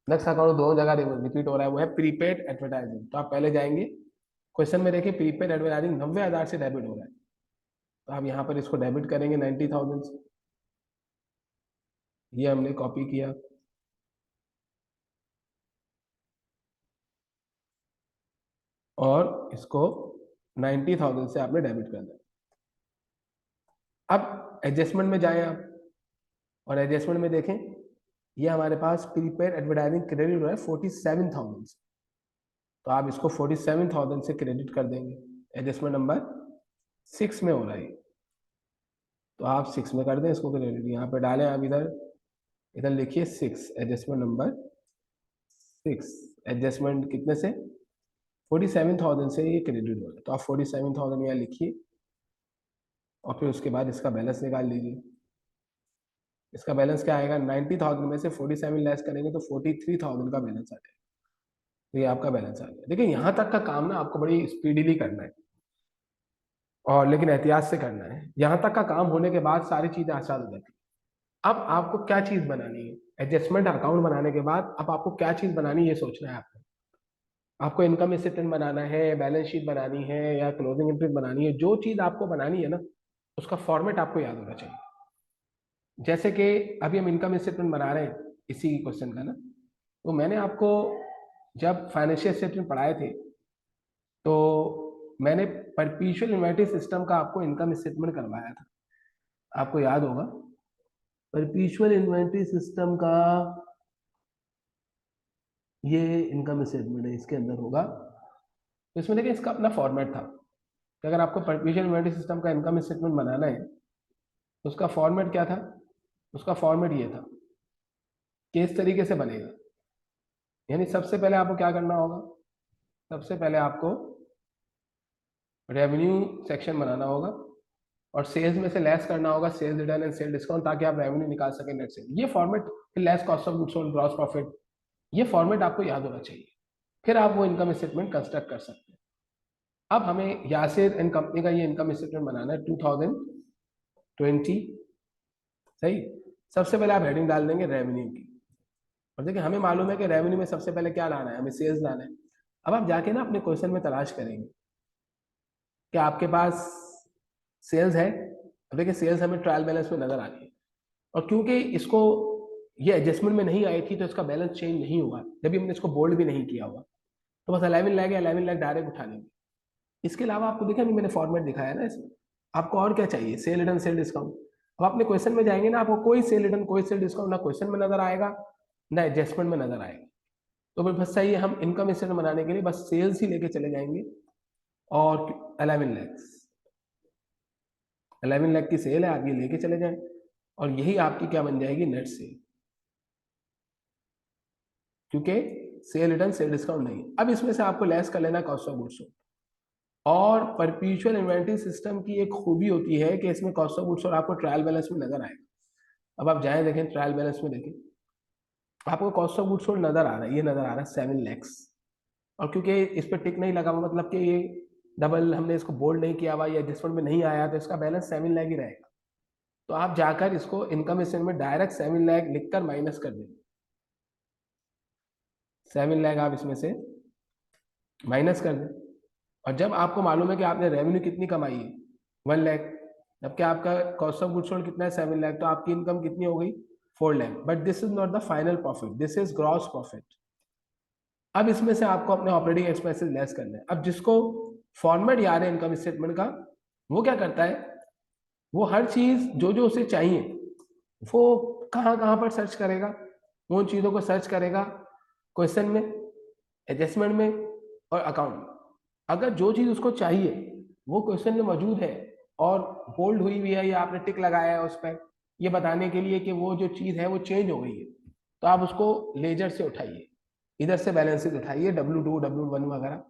नेक्स्ट अकाउंट दो जगह रिपीट हो रहा है, वो है प्रीपेड एडवर्टाइजिंग। तो आप पहले जाएंगे क्वेश्चन में देखिए प्रीपेड एडवर्टाइजिंग 90,000 से डेबिट हो रहा है, तो आप यहाँ पर इसको डेबिट करेंगे 90,000 से। ये हमने कॉपी किया और इसको 90,000 से आपने डेबिट कर दिया। अब एडजस्टमेंट में जाएं आप और एडजस्टमेंट में देखें ये हमारे पास प्रीपेड एडवर्टाइजिंग क्रेडिट हो रहा है 47,000 से, तो आप इसको 47,000 से क्रेडिट कर देंगे। एडजस्टमेंट नंबर 6 में हो रहा है, तो आप 6 में कर दें इसको क्रेडिट। यहाँ पे डालें आप, इधर इधर लिखिए 6, एडजस्टमेंट नंबर 6। एडजस्टमेंट कितने से, 47,000 से ये क्रेडिट हो रहा है, तो आप 47,000 यहाँ लिखिए और फिर उसके बाद इसका बैलेंस निकाल लीजिए। इसका बैलेंस क्या आएगा, 90,000 में से 47 लेस करेंगे तो 43,000 का बैलेंस आ जाएगा। तो ये आपका बैलेंस आ गया। देखिए यहाँ तक का काम ना आपको बड़ी स्पीडीली करना है, और लेकिन एहतियात से करना है। यहाँ तक का काम होने के बाद सारी चीजें आसान हो जाती है। अब आपको क्या चीज बनानी है, एडजस्टमेंट अकाउंट बनाने के बाद अब आपको क्या चीज बनानी है ये सोचना है आपको। आपको इनकम स्टेटमेंट बनाना है, बैलेंस शीट बनानी है, या क्लोजिंग एंट्री बनानी है, जो चीज आपको बनानी है ना उसका फॉर्मेट आपको याद होना चाहिए। जैसे कि अभी हम इनकम स्टेटमेंट बना रहे हैं इसी क्वेश्चन का ना, तो मैंने आपको जब फाइनेंशियल स्टेटमेंट पढ़ाए थे तो मैंने परपेचुअल इन्वेंटरी सिस्टम का आपको इनकम स्टेटमेंट करवाया था, आपको याद होगा। परपेचुअल इन्वेंटरी सिस्टम का ये इनकम स्टेटमेंट है, इसके अंदर होगा। तो इसमें देखिए इसका अपना फॉर्मेट था कि अगर आपको परपेचुअल इन्वेंटरी सिस्टम का इनकम स्टेटमेंट बनाना है तो उसका फॉर्मेट क्या था, उसका फॉर्मेट ये था कि इस तरीके से बनेगा। यानी सबसे पहले आपको क्या करना होगा, सबसे पहले आपको रेवेन्यू सेक्शन बनाना होगा और सेल्स में से लेस करना होगा sales return and sale discount, ताकि आप रेवेन्यू निकाल सकें नेट सेल। ये फॉर्मेट, फिर less cost of goods sold, gross profit, ये फॉर्मेट आपको याद होना चाहिए। फिर आप वो इनकम स्टेटमेंट कंस्ट्रक्ट कर सकते हैं। अब हमें यासिर एंड कंपनी का ये इनकम स्टेटमेंट बनाना है 2020, सही। सबसे पहले आप हेडिंग डाल देंगे रेवेन्यू की, और देखिए हमें मालूम है कि रेवेन्यू में सबसे पहले क्या लाना है, हमें सेल्स लाना है। अब आप जाके ना अपने क्वेश्चन में तलाश करेंगे कि आपके पास सेल्स है। अब देखिए सेल्स हमें ट्रायल बैलेंस में नजर आ रही है, और क्योंकि इसको ये एडजस्टमेंट में नहीं आई थी तो इसका बैलेंस चेंज नहीं हुआ, जब भी हमने इसको बोल्ड भी नहीं किया हुआ, तो बस 11 लाख या 11 लाख डायरेक्ट उठा लेंगे। इसके अलावा आपको देखिए अभी मैंने फॉर्मेट दिखाया ना इसमें, आपको और क्या चाहिए, सेल रिटर्न सेल डिस्काउंट। अब अपने क्वेश्चन में जाएंगे ना, आपको कोई सेल रिटर्न कोई सेल डिस्काउंट ना क्वेश्चन में नजर आएगा ना एडजस्टमेंट में नजर आएगा। तो फिर बस सही है, हम इनकम स्टेटमेंट बनाने के लिए बस सेल्स ही लेके चले जाएंगे और 11 लाख, 11 लाख की सेल है, आप ये लेके चले जाएं और यही आपकी क्या बन जाएगी, नेट सेल, क्योंकि सेल रिटर्न सेल डिस्काउंट नहीं। अब इसमें से आपको लेस कर लेना कॉस्ट ऑफ गुड्स सोल्ड। और परपेचुअल इन्वेंटरी सिस्टम की एक खूबी होती है कि इसमें कॉस्ट ऑफ गुड्स सोल्ड आपको ट्रायल बैलेंस में नजर आएगा। अब आप जाएं देखें ट्रायल बैलेंस में, देखें आपको कॉस्ट ऑफ गुड्स सोल्ड नजर आ रहा है, ये नजर आ रहा है 7 लैक्स। और क्योंकि इस पर टिक नहीं लगा हुआ, मतलब कि ये डबल हमने इसको बोल्ड नहीं किया हुआ या एडजस्टमेंट में नहीं आया, तो इसका बैलेंस 7 लाख ही रहेगा। तो आप जाकर इसको इनकम स्टेटमेंट में डायरेक्ट 7 लाख लिखकर माइनस कर देंगे, 7 लाख आप इसमें से माइनस कर दें। और जब आपको मालूम है कि आपने रेवेन्यू कितनी कमाई है 1 लाख, जबकि आपका कॉस्ट ऑफ गुड्स सोल्ड कितना है 7 लाख, तो आपकी इनकम कितनी हो गई 4 lakh. But this is not the final profit, this is gross profit. अब इसमें से आपको अपने ऑपरेटिंग एक्सपेंसेस लेस करना है। अब जिसको फॉर्मेट याद है इनकम स्टेटमेंट का, वो क्या करता है, वो हर चीज जो जो उसे चाहिए वो कहाँ कहाँ पर सर्च करेगा, उन चीजों को सर्च करेगा क्वेश्चन में, एडजस्टमेंट में और अकाउंट में। अगर जो चीज़ उसको चाहिए वो क्वेश्चन में मौजूद है और बोल्ड हुई हुई है या आपने टिक लगाया है उस पर, ये बताने के लिए कि वो जो चीज़ है वो चेंज हो गई है, तो आप उसको लेजर से उठाइए, इधर से बैलेंसेज उठाइए W2 W1 वगैरह।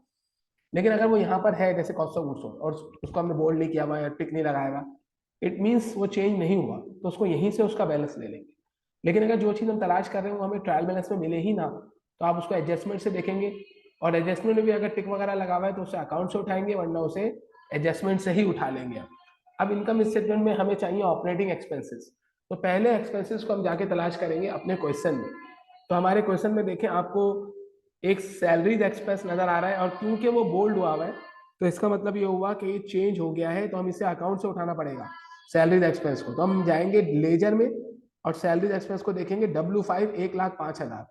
लेकिन अगर वो यहाँ पर है जैसे कॉस्ट ऑफ गुड्स और उसको हमने बोल्ड नहीं किया हुआ या टिक नहीं लगाया हुआ, इट मीन्स वो चेंज नहीं हुआ, तो उसको यहीं से उसका बैलेंस ले लेंगे। लेकिन अगर जो चीज़ हम तलाश कर रहे हैं वो हमें ट्रायल बैलेंस में मिले ही ना, तो आप उसको एडजस्टमेंट से देखेंगे, और एडजस्टमेंट में भी अगर टिक वगैरह लगा हुआ है तो उसे अकाउंट से उठाएंगे, वरना उसे एडजस्टमेंट से ही उठा लेंगे। अब इनकम स्टेटमेंट में हमें चाहिए ऑपरेटिंग एक्सपेंसेस, तो पहले एक्सपेंसेस को हम जाके तलाश करेंगे अपने क्वेश्चन में। तो हमारे क्वेश्चन में देखें आपको एक सैलरीज एक्सपेंस नजर आ रहा है, और क्योंकि वो बोल्ड हुआ है तो इसका मतलब ये हुआ कि ये चेंज हो गया है, तो हम इसे अकाउंट से उठाना पड़ेगा सैलरीज एक्सपेंस को। तो हम जाएंगे लेजर में और सैलरीज एक्सपेंस को देखेंगे W5 1,05,000।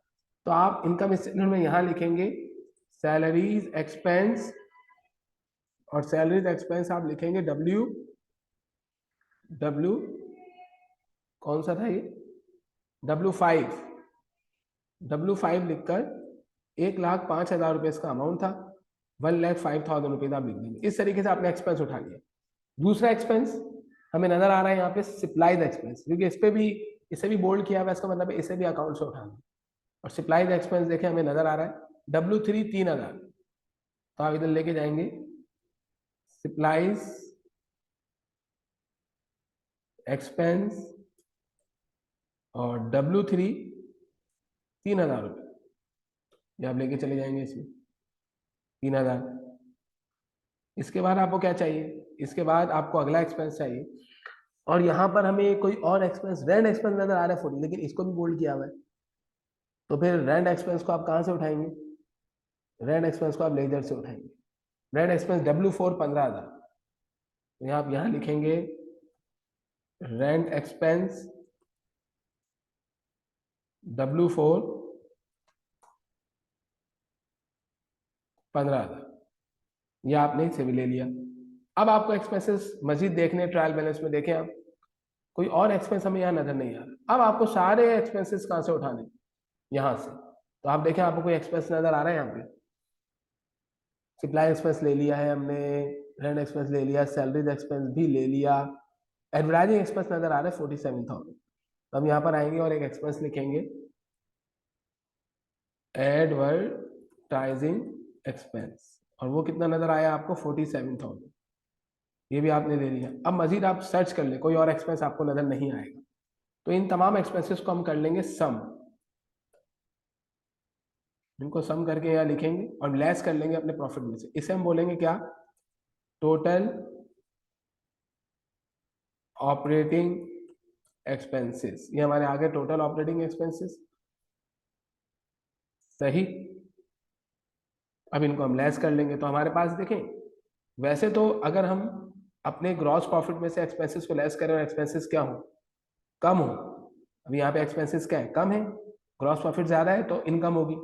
तो आप इनकम स्टेटमेंट में यहाँ लिखेंगे सैलरीज एक्सपेंस, और सैलरीज एक्सपेंस आप लिखेंगे डब्ल्यू कौन सा था ये, W5 लिखकर 1,05,000 रुपये इसका अमाउंट था, 1,05,000 रुपीज आप लिख देंगे। इस तरीके से आपने एक्सपेंस उठा लिया। दूसरा एक्सपेंस हमें नजर आ रहा है यहाँ पे सप्लाइज एक्सपेंस, क्योंकि इस पे भी, इसे भी बोल्ड किया हुआ है, इसका मतलब इसे भी अकाउंट से उठाना। और सप्लाइज एक्सपेंस देखें हमें नजर आ रहा है W3 3,000, तो आप इधर लेके जाएंगे सप्लाइज एक्सपेंस और W3 3,000 रुपये, ये आप लेके चले जाएंगे इसमें 3,000। इसके बाद आपको क्या चाहिए, इसके बाद आपको अगला एक्सपेंस चाहिए, और यहाँ पर हमें कोई और एक्सपेंस रेंट एक्सपेंस नजर आ रहा है 40, लेकिन इसको भी बोल्ड किया हुआ है। तो फिर रेंट एक्सपेंस को आप कहाँ से उठाएंगे, रेंट एक्सपेंस को आप लेजर से उठाएंगे। रेंट एक्सपेंस W4 15,000, तो आप यहाँ लिखेंगे रेंट एक्सपेंस W4 15,000, ये आपने इसे भी ले लिया। अब आपको एक्सपेंसेस मजीद देखने ट्रायल बैलेंस में देखें आप, कोई और एक्सपेंस हमें यहाँ नजर नहीं आ रहा। अब आपको सारे एक्सपेंसेस कहाँ से उठाने, यहाँ से। तो आप देखें आपको कोई एक्सपेंस नजर आ रहा है यहाँ पे, सप्लाई एक्सपेंस ले लिया है हमने, रेंट एक्सपेंस ले लिया, सैलरीज एक्सपेंस भी ले लिया, एडवर्टाइजिंग एक्सपेंस नजर आ रहा है 47,000। तो हम यहाँ पर आएंगे और एक एक्सपेंस लिखेंगे एडवर्टाइजिंग एक्सपेंस, और वो कितना नजर आया आपको 47,000, ये भी आपने ले लिया। अब मजीद आप सर्च कर ले, कोई और एक्सपेंस आपको नजर नहीं आएगा। तो इन तमाम एक्सपेंसेस को हम कर लेंगे सम, इनको सम करके यहाँ लिखेंगे और लेस कर लेंगे अपने प्रॉफिट में से। इसे हम बोलेंगे क्या, टोटल ऑपरेटिंग एक्सपेंसेस। ये हमारे आगे टोटल ऑपरेटिंग एक्सपेंसेस, सही। अब इनको हम लेस कर लेंगे, तो हमारे पास देखें, वैसे तो अगर हम अपने ग्रॉस प्रॉफिट में से एक्सपेंसेस को लेस करें और एक्सपेंसेस क्या हो, कम हो, अभी यहाँ पे एक्सपेंसेस क्या है, कम है, ग्रॉस प्रॉफिट ज्यादा है तो इनकम होगी,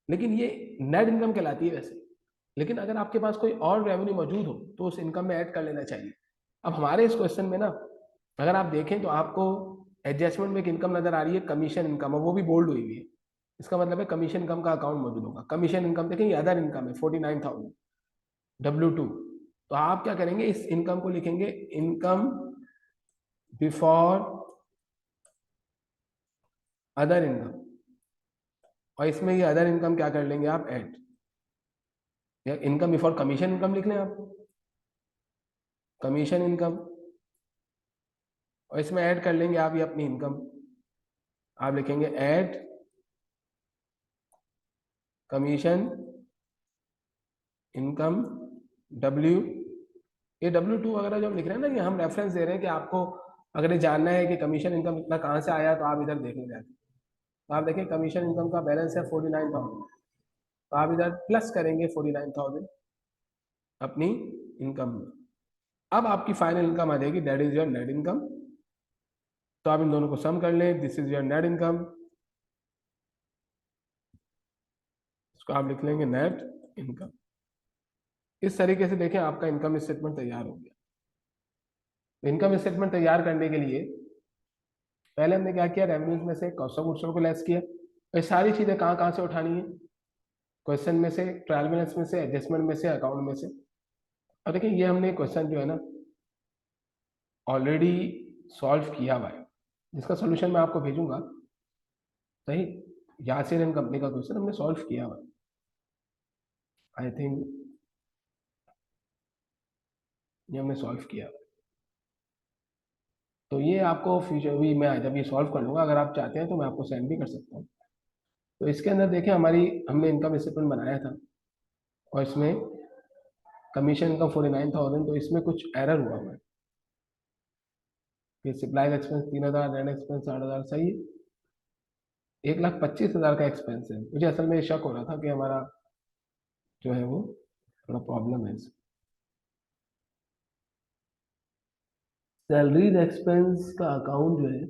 लेकिन ये नेट इनकम कहलाती है वैसे। लेकिन अगर आपके पास कोई और रेवेन्यू मौजूद हो तो उस इनकम में ऐड कर लेना चाहिए। अब हमारे इस क्वेश्चन में ना, अगर आप देखें तो आपको एडजस्टमेंट में एक इनकम नजर आ रही है कमीशन इनकम, और वो भी बोल्ड हुई हुई है। इसका मतलब है कमीशन इनकम का अकाउंट मौजूद होगा। कमीशन इनकम देखें, ये अदर इनकम है 49,000 W2। तो आप क्या करेंगे, इस इनकम को लिखेंगे इनकम बिफोर अदर इनकम, और इसमें ये अदर इनकम क्या कर लेंगे आप ऐड, या इनकम बिफोर कमीशन इनकम लिख लें आप, कमीशन इनकम, और इसमें ऐड कर लेंगे आप ये अपनी इनकम। आप लिखेंगे ऐड कमीशन इनकम W। ये W2 वगैरह जो हम लिख रहे हैं ना, ये हम रेफरेंस दे रहे हैं कि आपको अगर ये जानना है कि कमीशन इनकम इतना कहाँ से आया, तो आप इधर देखने जाते। तो आप देखें कमीशन इनकम का बैलेंस है 49,000, तो आप इधर प्लस करेंगे 49,000 अपनी इनकम में। अब आपकी फाइनल इनकम आ जाएगी, that is your net income. तो आप इन दोनों को सम कर लें, this is your net income, इसको आप लिख लेंगे नेट इनकम। इस तरीके से देखें आपका इनकम स्टेटमेंट तैयार हो गया। तो इनकम स्टेटमेंट तैयार करने के लिए पहले हमने क्या किया, रेवेन्यूज में से कॉस्ट ऑफ गुड्स को लेस किया। ये सारी चीजें कहाँ कहाँ से उठानी है, क्वेश्चन में से, ट्रायल बैलेंस में से, एडजस्टमेंट में से, अकाउंट में से। और देखिए ये हमने क्वेश्चन जो है ना ऑलरेडी सॉल्व किया हुआ है, जिसका सोल्यूशन मैं आपको भेजूंगा। सही, यासिर एंड कंपनी का क्वेश्चन हमने सॉल्व किया हुआ है, आई थिंक ये हमने सॉल्व किया हुआ है। तो ये आपको फ्यूचर भी, मैं जब ये सॉल्व कर लूँगा, अगर आप चाहते हैं तो मैं आपको सेंड भी कर सकता हूँ। तो इसके अंदर देखें हमारी, हमने इनकम स्टेटमेंट बनाया था और इसमें कमीशन इनकम 49,000, तो इसमें कुछ एरर हुआ हुआ है कि सप्लाईज एक्सपेंस 3,000, रेंट एक्सपेंस 8,000, सही है। 1,25,000 का एक्सपेंस है। मुझे असल में शक हो रहा था कि हमारा जो है वो थोड़ा प्रॉब्लम है। सैलरीज एक्सपेंस का अकाउंट जो है,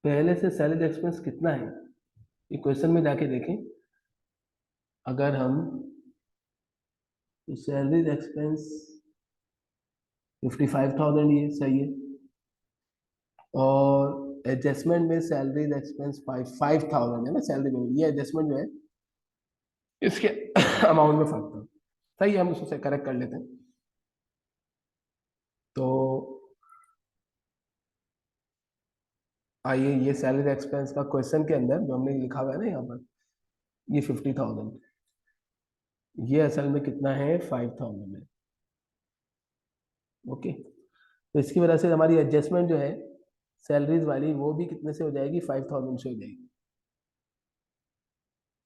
पहले से सैलरी एक्सपेंस कितना है ये क्वेश्चन में जाके देखें। अगर हम सैलरीज एक्सपेंस 55,000, ये सही है। और एडजस्टमेंट में सैलरीज एक्सपेंस 5,000 है ना, सैलरी में ये एडजस्टमेंट जो है इसके अमाउंट में फर्क था। सही है, हम उससे करेक्ट कर लेते हैं। तो आइए, ये सैलरी एक्सपेंस का क्वेश्चन के अंदर जो हमने लिखा हुआ है ना यहाँ पर, ये 50,000, ये असल में कितना है, 5,000 है। ओके, तो इसकी वजह से हमारी एडजस्टमेंट जो है सैलरीज वाली, वो भी कितने से हो जाएगी, 5,000 से हो जाएगी,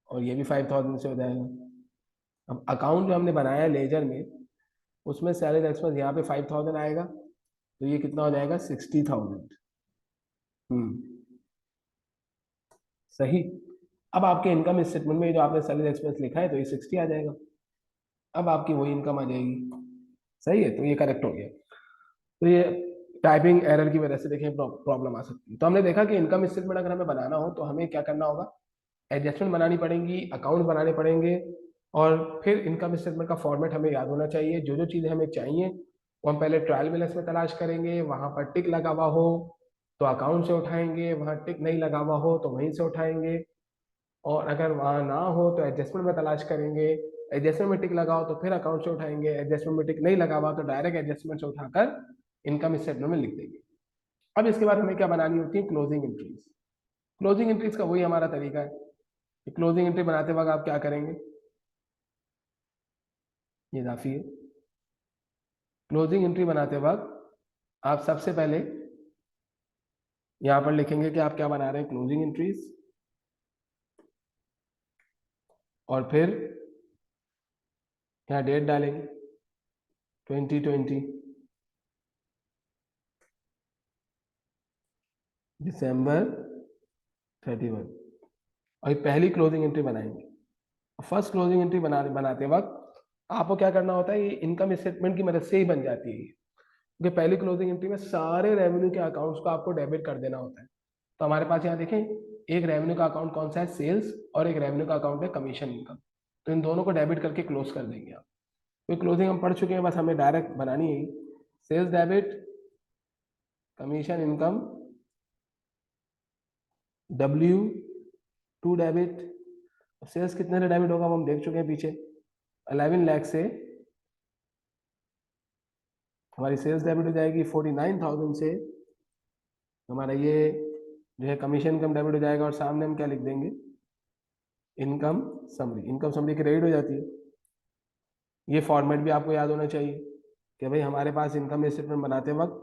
और ये भी 5,000 से हो जाएगा। अब अकाउंट जो हमने बनाया है लेजर में, उसमें सैलरी एक्सपेंस यहाँ पे 5,000 आएगा, तो ये कितना हो जाएगा, 60,000। सही। अब आपके इनकम स्टेटमेंट में जो आपने सैलरी एक्सपेंस लिखा है, तो ये 60 आ जाएगा। अब आपकी वही इनकम आ जाएगी। सही है, तो ये करेक्ट हो गया। तो ये टाइपिंग एरर की वजह से देखें प्रॉब्लम आ सकती है। तो हमने देखा कि इनकम स्टेटमेंट अगर हमें बनाना हो तो हमें क्या करना होगा, एडजस्टमेंट बनानी पड़ेंगी, अकाउंट बनाने पड़ेंगे, और फिर इनकम स्टेटमेंट का फॉर्मेट हमें याद होना चाहिए। जो जो चीज़ें हमें चाहिए वो हम पहले ट्रायल बैलेंस में तलाश करेंगे, वहां पर टिक लगा हुआ हो तो अकाउंट से उठाएंगे, वहां टिक नहीं लगा हुआ हो तो वहीं से उठाएंगे, और अगर वहां ना हो तो एडजस्टमेंट में तलाश करेंगे, एडजस्टमेंट में टिक लगाओ तो फिर अकाउंट से उठाएंगे, एडजस्टमेंट में टिक नहीं लगा हुआ तो डायरेक्ट एडजस्टमेंट से उठाकर इनकम स्टेटमेंट में लिख देंगे। अब इसके बाद हमें क्या बनानी होती है, क्लोजिंग एंट्रीज। क्लोजिंग एंट्रीज का वही हमारा तरीका है। क्लोजिंग एंट्री बनाते वक्त आप क्या करेंगे, ये काफी है। क्लोजिंग एंट्री बनाते वक्त आप सबसे पहले यहां पर लिखेंगे कि आप क्या बना रहे हैं, क्लोजिंग एंट्रीज, और फिर यहाँ डेट डालेंगे 2020 दिसंबर 31, और ये पहली क्लोजिंग एंट्री बनाएंगे। फर्स्ट क्लोजिंग एंट्री बनाते वक्त आपको क्या करना होता है, ये इनकम स्टेटमेंट की मदद से ही बन जाती है, क्योंकि पहली क्लोजिंग एंट्री में सारे रेवेन्यू के अकाउंट्स को आपको डेबिट कर देना होता है। तो हमारे पास यहाँ देखें, एक रेवेन्यू का अकाउंट कौन सा है, सेल्स, और एक रेवेन्यू का अकाउंट है कमीशन इनकम। तो इन दोनों को डेबिट करके क्लोज कर देंगे आप। तो क्लोजिंग हम पढ़ चुके हैं, बस हमें डायरेक्ट बनानी है, sales debit, commission income, W2 debit. Sales कितने से डेबिट होगा वो हम देख चुके हैं पीछे, 11 लाख से हमारी सेल्स डेबिट हो जाएगी, 49,000 से हमारा ये जो है कमीशन इनकम डेबिट हो जाएगा, और सामने हम क्या लिख देंगे, income summary. Income summary credit हो जाती है। ये फॉर्मेट भी आपको याद होना चाहिए कि भाई हमारे पास इनकम स्टेटमेंट बनाते वक्त,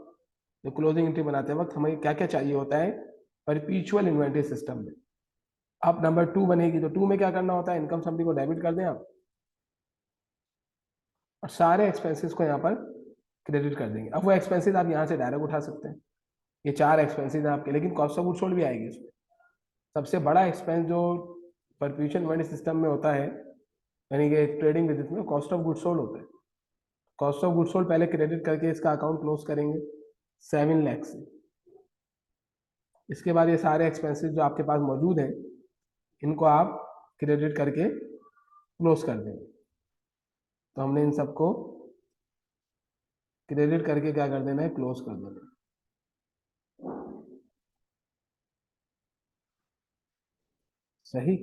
जो क्लोजिंग एंट्री बनाते वक्त हमें क्या क्या चाहिए होता है, परपीचुअल इन्वेंटरी सिस्टम में। अब नंबर 2 बनेगी, तो 2 में क्या करना होता है, इनकम समरी को डेबिट कर दें आप, और सारे एक्सपेंसेस को यहाँ पर क्रेडिट कर देंगे। अब वो एक्सपेंसेस आप यहाँ से डायरेक्ट उठा सकते हैं, ये 4 एक्सपेंसेस हैं आपके, लेकिन कॉस्ट ऑफ गुड्स सोल्ड भी आएगी इसमें। सबसे बड़ा एक्सपेंस जो परपीचुअल इन्वेंटरी सिस्टम में होता है, यानी कि ट्रेडिंग बिजनेस में, कॉस्ट ऑफ गुड्स सोल्ड होता है। कॉस्ट ऑफ गुड्स सोल्ड पहले क्रेडिट करके इसका अकाउंट क्लोज करेंगे 7 लाख से। इसके बाद ये सारे एक्सपेंसेस जो आपके पास मौजूद हैं, इनको आप क्रेडिट करके क्लोज कर देंगे। तो हमने इन सबको क्रेडिट करके क्या कर देना है, क्लोज कर देना है। सही।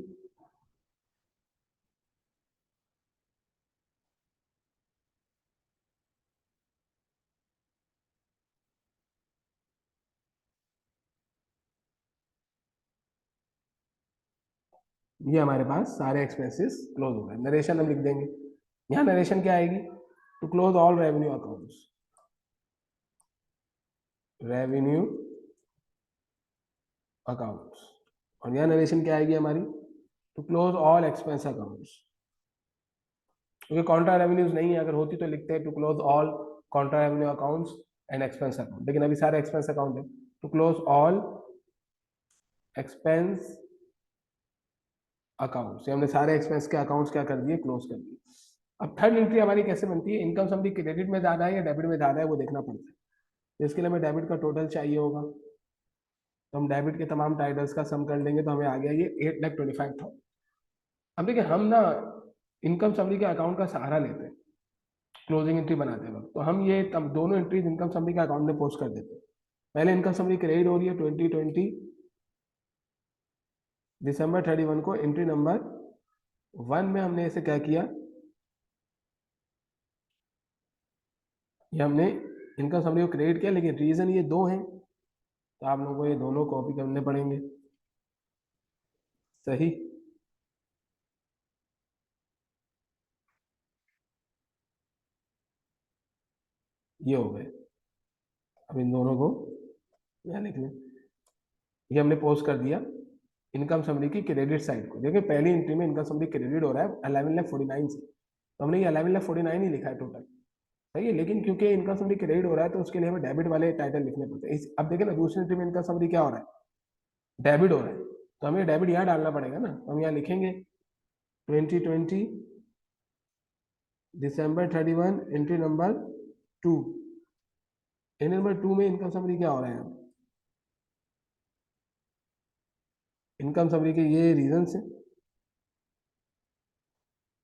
ये हमारे पास सारे एक्सपेंसेस क्लोज हो गए। नरेशन हम लिख देंगे। यहाँ नरेशन क्या आएगी? To close all revenue accounts, revenue accounts. और यहाँ नरेशन क्या आएगी हमारी? To close all expense accounts, क्योंकि कॉन्ट्रा रेवेन्यूज नहीं है, अगर होती तो लिखते हैं to close all contra revenue accounts and expense account, लेकिन अभी सारे एक्सपेंस अकाउंट है। To close all expense accounts, हमने सारे एक्सपेंस के अकाउंट्स क्या कर दिए? क्लोज कर दिए। अब थर्ड एंट्री हमारी कैसे बनती है? इनकम समरी क्रेडिट में ज्यादा है या डेबिट में ज्यादा है वो देखना पड़ता है। तो इसके लिए हमें डेबिट का टोटल चाहिए होगा, तो हम डेबिट के तमाम टाइटल्स का सम कर लेंगे, तो हमें आ गया ये 8,25,000। अब देखिए हम ना इनकम समरी के अकाउंट का सहारा लेते हैं क्लोजिंग एंट्री बनाते वक्त, तो हम ये तब दोनों एंट्रीज इनकम समरी के अकाउंट में पोस्ट कर देते हैं। पहले इनकम समरी क्रेडिट हो रही है 2020 दिसंबर 31 को, एंट्री नंबर 1 में हमने इसे क्या किया? ये हमने इनकम समरी को क्रेडिट किया, लेकिन रीजन ये दो हैं, तो आप लोगों को ये दोनों कॉपी करने पड़ेंगे। सही। ये हो गए। अब इन दोनों को यहाँ लिख लें। ये हमने पोस्ट कर दिया इनकम समरी की क्रेडिट साइड को। देखिए पहली एंट्री में इनकम समरी क्रेडिट हो रहा है 11,49,000 से, तो हमने ये 11,49,000 ही लिखा है टोटल। सही है, लेकिन क्योंकि इनकम समरी क्रेडिट हो रहा है तो उसके लिए हमें डेबिट वाले टाइटल लिखने पड़ते हैं। अब देखिए ना दूसरी एंट्री में इनकम समरी क्या हो रहा है? डेबिट हो रहा है, तो हमें डेबिट यहाँ डालना पड़ेगा ना। तो हम यहाँ लिखेंगे 2020 दिसंबर 31 एंट्री नंबर 2। एंट्री नंबर 2 में इनकम समरी क्या हो रहा है? इनकम समरी के ये रीजन है,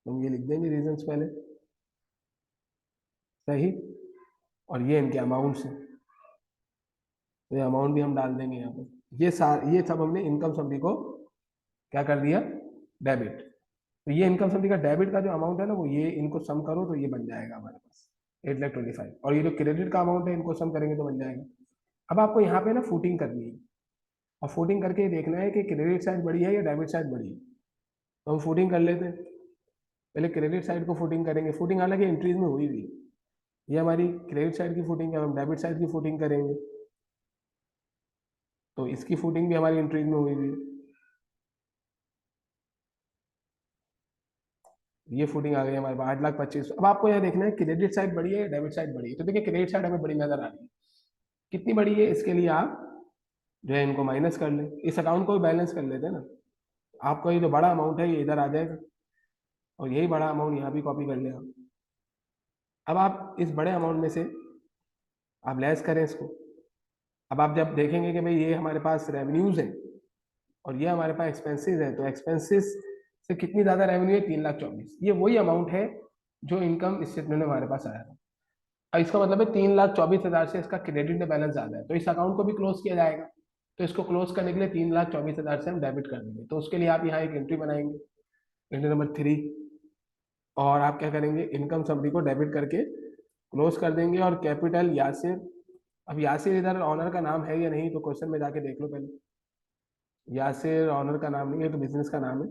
हम ये लिख देंगे रीजंस पहले। सही। और ये इनके अमाउंट्स हैं, तो ये अमाउंट भी हम डाल देंगे यहाँ पर। ये सब हमने इनकम समरी को क्या कर दिया? डेबिट। तो ये इनकम समरी का डेबिट का जो अमाउंट है ना, वो ये इनको सम करो तो ये बन जाएगा हमारे पास 8,25,000, और ये जो क्रेडिट का अमाउंट है इनको सम करेंगे तो बन जाएगा। अब आपको यहाँ पे ना फुटिंग करनी है, और फुटिंग करके देखना है कि क्रेडिट साइड बड़ी है या डेबिट साइड बड़ी है। तो हम फुटिंग कर लेते हैं। पहले क्रेडिट साइड को फुटिंग करेंगे, फुटिंग हालांकि एंट्रीज में हुई हुई है। ये हमारी क्रेडिट साइड की फुटिंग है, हम डेबिट साइड की फुटिंग करेंगे, तो इसकी फुटिंग भी हमारी एंट्रीज में हुई हुई है। ये फुटिंग आ गई हमारे पास 8,25,000। अब आपको यह देखना है क्रेडिट साइड बड़ी है डेबिट साइड बड़ी है। तो देखिए क्रेडिट साइड हमें बड़ी नजर आ रही है। कितनी बड़ी है इसके लिए आप जो है इनको माइनस कर लें, इस अकाउंट को भी बैलेंस कर लेते हैं ना। आपका ये जो बड़ा अमाउंट है ये इधर आ जाएगा, और यही बड़ा अमाउंट यहाँ भी कॉपी कर लें आप। अब आप इस बड़े अमाउंट में से आप लेस करें इसको। अब आप जब देखेंगे कि भाई ये हमारे पास रेवेन्यूज है और ये हमारे पास एक्सपेंसेस है, तो एक्सपेंसेस से कितनी ज्यादा रेवेन्यू है? 3,24,000। ये वही अमाउंट है जो इनकम स्टेटमेंट में हमारे पास आया था। और इसका मतलब है 3,24,000 से इसका क्रेडिट में बैलेंस ज्यादा है, तो इस अकाउंट को भी क्लोज किया जाएगा। तो इसको क्लोज करने के लिए 3,24,000 से हम डेबिट कर देंगे। तो उसके लिए आप यहाँ एक एंट्री बनाएंगे, एंट्री नंबर 3, और आप क्या करेंगे? इनकम समरी को डेबिट करके क्लोज कर देंगे। और कैपिटल यासिर, अब यासिर इधर ऑनर का नाम है या नहीं तो क्वेश्चन में जाके देख लो पहले। यासिर ऑनर का नाम नहीं है, तो बिजनेस का नाम है,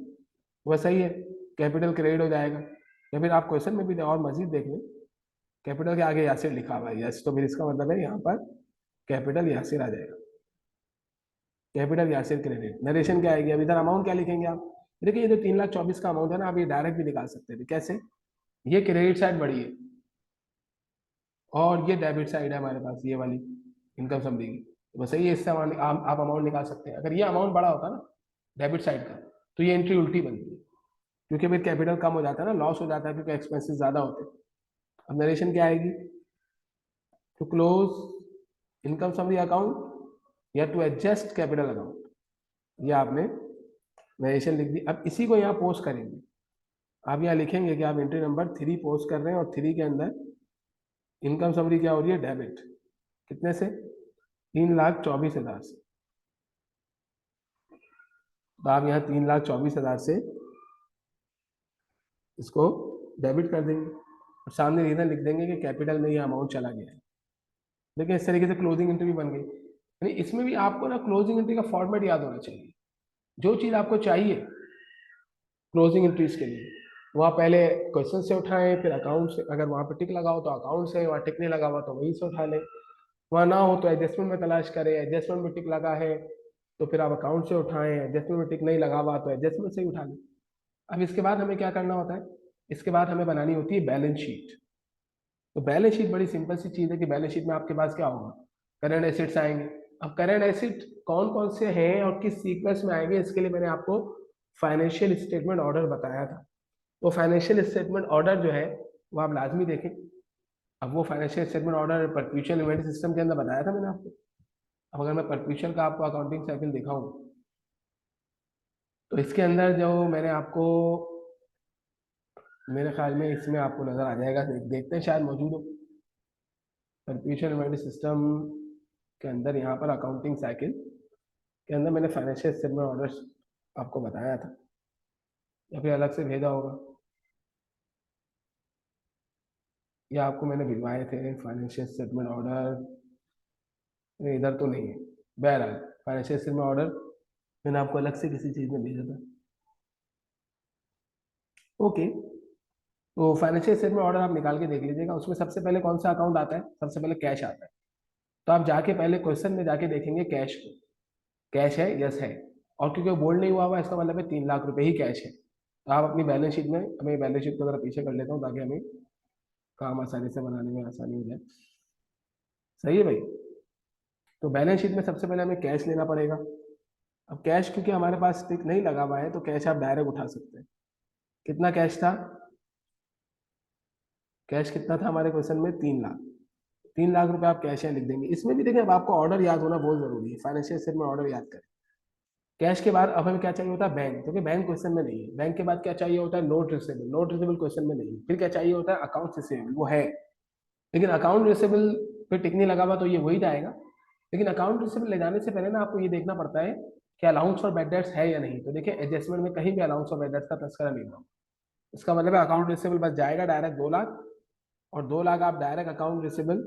वह सही है, कैपिटल क्रेडिट हो जाएगा। या फिर आप क्वेश्चन में भी और मजीद देख लें, कैपिटल के आगे यासिर लिखा हुआ है यस, तो फिर इसका मतलब है यहाँ पर कैपिटल यासिर आ जाएगा, कैपिटल यासिर क्रेडिट। नरेशन क्या आएगी? अब इधर अमाउंट क्या लिखेंगे आप? देखिए ये जो 3,24,000 का अमाउंट है ना, आप ये डायरेक्ट भी निकाल सकते थे। कैसे? ये क्रेडिट साइड बड़ी है और ये डेबिट साइड है हमारे पास, ये वाली इनकम समरी की, तो बस यही है, इससे आप अमाउंट निकाल सकते हैं। अगर ये अमाउंट बड़ा होता ना डेबिट साइड का, तो ये एंट्री उल्टी बनती है, क्योंकि फिर कैपिटल कम हो जाता है ना, लॉस हो जाता है, क्योंकि एक्सपेंसेस ज्यादा होते हैं। अब नरेशन क्या आएगी? To close income summary account या टू एडजस्ट कैपिटल अकाउंट, ये आपने नरेशन लिख दी। अब इसी को यहाँ पोस्ट करेंगे। आप यहाँ लिखेंगे कि आप एंट्री नंबर 3 पोस्ट कर रहे हैं, और 3 के अंदर इनकम समरी क्या हो रही है? डेबिट। कितने से? 3,24,000 से। तो आप यहाँ 3,24,000 से इसको डेबिट कर देंगे और सामने रीजन लिख देंगे कि कैपिटल में ये अमाउंट चला गया है। देखिए इस तरीके से क्लोजिंग एंट्री बन गई। यानी इसमें भी आपको ना क्लोजिंग एंट्री का फॉर्मेट याद होना चाहिए। जो चीज़ आपको चाहिए क्लोजिंग एंट्रीज के लिए वहाँ पहले क्वेश्चन से उठाएं, फिर अकाउंट से, अगर वहाँ पर टिक लगा हो तो अकाउंट से, वहाँ टिक नहीं लगा हुआ तो वहीं से उठा लें, वहाँ ना हो तो एडजस्टमेंट में तलाश करें, एडजस्टमेंट में टिक लगा है तो फिर आप अकाउंट से उठाएं, एडजस्टमेंट में टिक नहीं लगा हुआ तो एडजस्टमेंट से ही उठा लें। अब इसके बाद हमें क्या करना होता है, इसके बाद हमें बनानी होती है बैलेंस शीट। तो बैलेंस शीट बड़ी सिंपल सी चीज़ है कि बैलेंस शीट में आपके पास क्या होगा, करंट एसेट्स आएंगे। अब करंट एसेट कौन कौन से हैं और किस सीक्वेंस में आएंगे, इसके लिए मैंने आपको फाइनेंशियल स्टेटमेंट ऑर्डर बताया था। वो फाइनेंशियल स्टेटमेंट ऑर्डर जो है वो आप लाजमी देखें। अब वो financial statement order perpetual inventory system के अंदर बताया था मैंने आपको। अब अगर मैं परपेचुअल का आपको अकाउंटिंग साइकिल दिखाऊं तो इसके अंदर जो मैंने आपको, मेरे ख्याल में इसमें आपको नजर आ जाएगा, देखते हैं शायद मौजूद हो। परपेचुअल इन्वेंटरी सिस्टम के अंदर यहाँ पर अकाउंटिंग साइकिल के अंदर मैंने फाइनेंशियल स्टेटमेंट ऑर्डर आपको बताया था या फिर अलग से भेजा होगा, या आपको मैंने भिजवाए थे फाइनेंशियल स्टेटमेंट ऑर्डर, इधर तो नहीं है। बहरहाल फाइनेंशियल स्टेटमेंट ऑर्डर मैंने आपको अलग से किसी चीज़ में भेजा था। ओके, तो फाइनेंशियल स्टेटमेंट ऑर्डर आप निकाल के देख लीजिएगा। उसमें सबसे पहले कौन सा अकाउंट आता है, सबसे पहले कैश आता है। तो आप जाके पहले क्वेश्चन में जाके देखेंगे कैश को, कैश है, यस है, और क्योंकि वो बोल्ड नहीं हुआ हुआ इसका मतलब है 3 लाख रुपए ही कैश है। तो आप अपनी बैलेंस शीट में, हमें बैलेंस शीट को अगर पीछे कर लेता हूँ ताकि हमें काम आसानी से बनाने में आसानी हो जाए। सही है भाई। तो बैलेंस शीट में सबसे पहले हमें कैश लेना पड़ेगा। अब कैश क्योंकि हमारे पास टिक नहीं लगा हुआ है तो कैश आप डायरेक्ट उठा सकते हैं। कितना कैश था, कैश कितना था हमारे क्वेश्चन में, 3 लाख। 3 लाख रुपए आप कैश है लिख देंगे। इसमें भी देखिए अब आपको ऑर्डर याद होना बहुत जरूरी है, फाइनेंशियल स्टेटमेंट ऑर्डर याद करें। कैश के बाद अब हमें क्या चाहिए होता है, बैंक, क्योंकि बैंक क्वेश्चन में नहीं है। बैंक के बाद क्या चाहिए होता है, note receivable. Note receivable question में नहीं है। फिर क्या चाहिए होता है, अकाउंट रिसेबल, वो है, लेकिन अकाउंट रिसेबल पे टिक नहीं लगा हुआ तो ये वही जाएगा। लेकिन अकाउंट रिसेबल ले जाने से पहले ना आपको ये देखना पड़ता है कि अलाउंस फॉर बैड डेट्स है या नहीं। तो देखिए एडजस्टमेंट में कहीं भी अलाउंस फॉर बैड डेट्स का तस्करा नहीं हुआ। इसका मतलब है अकाउंट रिसेबल बस जाएगा डायरेक्ट 2 लाख, और 2 लाख आप डायरेक्ट अकाउंट रिसेबल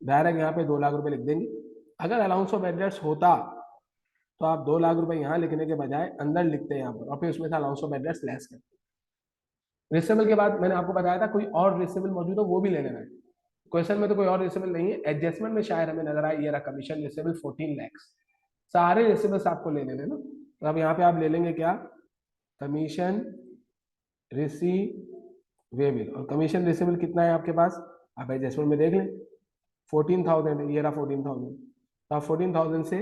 डायरेक्ट यहाँ पे 2 लाख रुपए लिख देंगे। अगर अलाउंस ऑफ एड्रेस होता तो आप 2 लाख रुपए यहाँ लिखने के बजाय अंदर लिखते हैं यहाँ पर, और फिर उसमें से अलाउंस ऑफ एड्रेस लेस करते। रिसेबल के बाद मैंने आपको बताया था कोई और रिसेबल मौजूद हो वो भी ले लेना है। क्वेश्चन में तो कोई और रिसेबल नहीं है, एडजस्टमेंट में शायद हमें नजर आए, ये रहा कमीशन रिसेबल 14 lakhs। सारे रिसेबल्स आपको ले लेने ना। तो अब यहाँ पे आप ले लेंगे क्या, कमीशन रिसीवेबल। और कमीशन रिसेबल कितना है आपके पास, आप एडजस्टमेंट में देख लें, 14,000, ये रहा 14,000। तो आप 14,000 से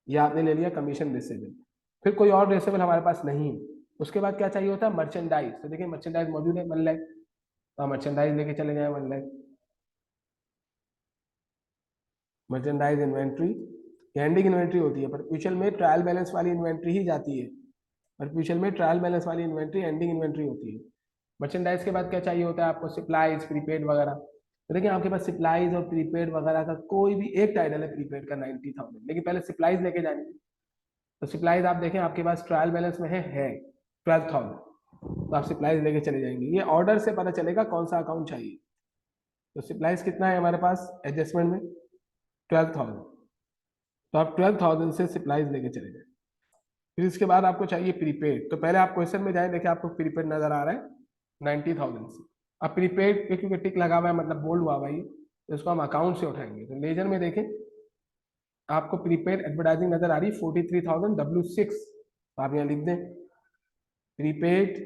ये आपने ले लिया कमीशन रिसेबल। फिर कोई और रिसेबल हमारे पास नहीं है। उसके बाद क्या चाहिए होता है, मर्चेंडाइज। तो देखिए मर्चेंडाइज मौजूद है 1 लाख, तो आप मर्चेंडाइज लेके चले जाए 1 lakh. Merchandise inventory, ending inventory होती है, पर म्यूचुअल में ट्रायल बैलेंस वाली इन्वेंट्री ही जाती है। पर म्यूचुअल में ट्रायल बैलेंस वाली इन्वेंट्री एंडिंग इन्वेंट्री होती है। मर्चेंडाइज के बाद क्या चाहिए होता है आपको, सप्लाईज, प्रीपेड वगैरह। तो देखिए आपके पास सप्लाईज और प्रीपेड वगैरह का कोई भी एक टाइटल है प्रीपेड का 90,000, लेकिन पहले सप्लाईज लेके जाएंगे। तो सप्लाईज आप देखें आपके पास ट्रायल बैलेंस में है 12,000। तो आप सप्लाईज लेके चले जाएंगे। ये ऑर्डर से पता चलेगा कौन सा अकाउंट चाहिए। तो सप्लाईज कितना है हमारे पास एडजस्टमेंट में, 12,000। तो आप 12,000 से सप्लाईज लेके चले जाए। फिर इसके बाद आपको चाहिए प्रीपेड। तो पहले आप क्वेश्चन में जाए, देखिए आपको प्रीपेड नजर आ रहा है 90,000 से। अब प्रीपेड पे क्योंकि टिक लगा हुआ है मतलब बोल्ड हुआ भाई, तो इसको हम अकाउंट से उठाएंगे। तो लेजर में देखें आपको प्रीपेड एडवर्टाइजिंग नजर आ रही 43,000 W6। तो आप यहाँ लिख दें प्रीपेड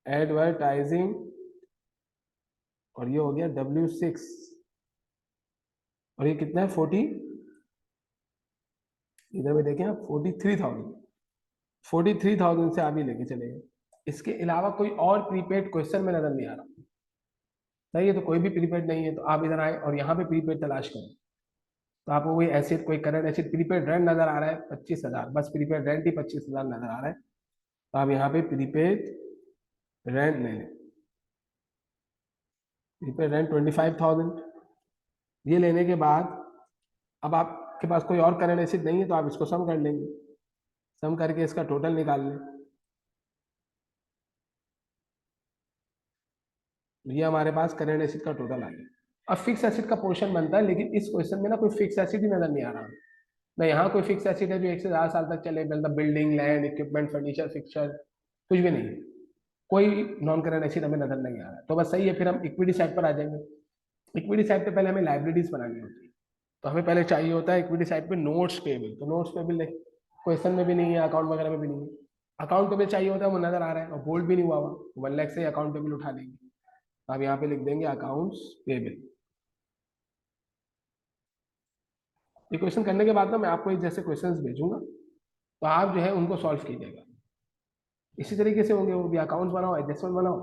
एडवर्टाइजिंग, और ये हो गया W6, और ये कितना है 40, इधर में देखें आप 43,000 से आप ये लेके चले गए। इसके अलावा कोई और प्रीपेड क्वेश्चन में नजर नहीं आ रहा। सही है, तो कोई भी प्रीपेड नहीं है, तो आप इधर आए और यहाँ पे प्रीपेड तलाश करें। तो आपको कोई एसिड, कोई करंट एसिड, प्रीपेड रेंट नजर आ रहा है 25,000, बस प्रीपेड रेंट ही 25,000 नजर आ रहा है। तो आप यहाँ पे प्रीपेड रेंट ले लें, प्रीपेड रेंट 25,000। ये लेने के बाद अब आपके पास कोई और करंट एसिड नहीं है तो आप इसको सम कर लेंगे, सम करके इसका टोटल निकाल लें। ये हमारे पास करंट एसिड का टोटल आ गया। अब फिक्स एसिड का पोर्शन बनता है, लेकिन इस क्वेश्चन में ना कोई फिक्स एसिड ही नजर नहीं आ रहा ना। यहाँ कोई फिक्स एसिड है जो 1 से 4 साल तक चले, मतलब building, land, equipment, furniture, fixture, कुछ भी नहीं है। कोई नॉन करंट एसिड हमें नजर नहीं आ रहा, तो बस सही है। फिर हम इक्विटी साइड पर आ जाएंगे। इक्विटी साइड पे पहले हमें लाइबिलिटीज बनानी होती है, तो हमें पहले चाहिए होता है इक्विटी साइड पे नोट्स पेबल। तो नोट्स पेबल क्वेश्चन में भी नहीं है, अकाउंट वगैरह में भी नहीं है। अकाउंट पेबल चाहिए होता है, वो नजर आ रहा है और बोल्ड भी नहीं हुआ हुआ, 1 लाख से अकाउंट पेबल उठा लेंगे। तो आप यहाँ पे लिख देंगे अकाउंट्स पेबल। ये क्वेश्चन करने के बाद ना मैं आपको एक जैसे क्वेश्चंस भेजूंगा, तो आप जो है उनको सॉल्व कीजिएगा। इसी तरीके से होंगे वो भी। अकाउंट्स बनाओ, एडजस्टमेंट बनाओ,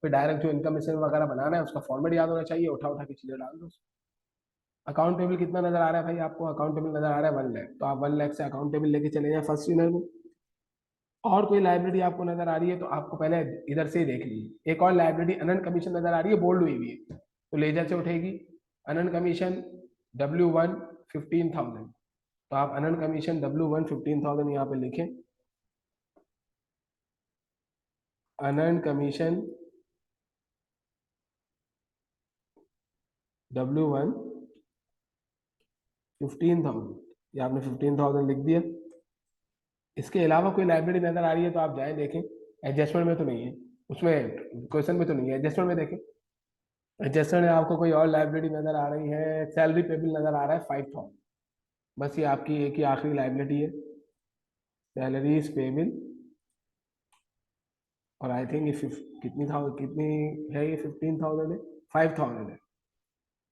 फिर डायरेक्ट जो इनकम स्टेटमेंट वगैरह बनाना है उसका फॉर्मेट याद होना चाहिए, उठा उठा के चीजें डाल दो। अकाउंट टेबल कितना नजर आ रहा है भाई आपको? अकाउंट टेबल नजर आ रहा है 1 लाख, तो आप 1 लाख से अकाउंट टेबल लेके चले जाए फर्स्ट यूनिट में। और कोई लाइब्रेरी आपको नजर आ रही है तो आपको पहले इधर से ही देख लीजिए। एक और लाइब्रेरी अनंत कमीशन नजर आ रही है, बोल्ड हुई हुई है, तो लेजर से उठेगी। अनंत कमीशन W1 15,000, तो आप अनंत कमीशन W1 15,000 यहाँ पे लिखें। अनंत कमीशन W1 15,000, ये आपने 15,000 लिख दिया। इसके अलावा कोई लाइब्रेरी नजर आ रही है तो आप जाएं देखें। एडजस्टमेंट में तो नहीं है, उसमें क्वेश्चन में तो नहीं है, एडजस्टमेंट में देखें। एडजस्टमेंट में आपको कोई और लाइब्रेरी नजर आ रही है, सैलरी पेबल नजर आ रहा है 5,000। बस ये आपकी एक ही आखिरी लाइब्रेरी है, सैलरीज पेबल। और आई थिंक ये कितनी है, ये 15,000 है, 5,000 है।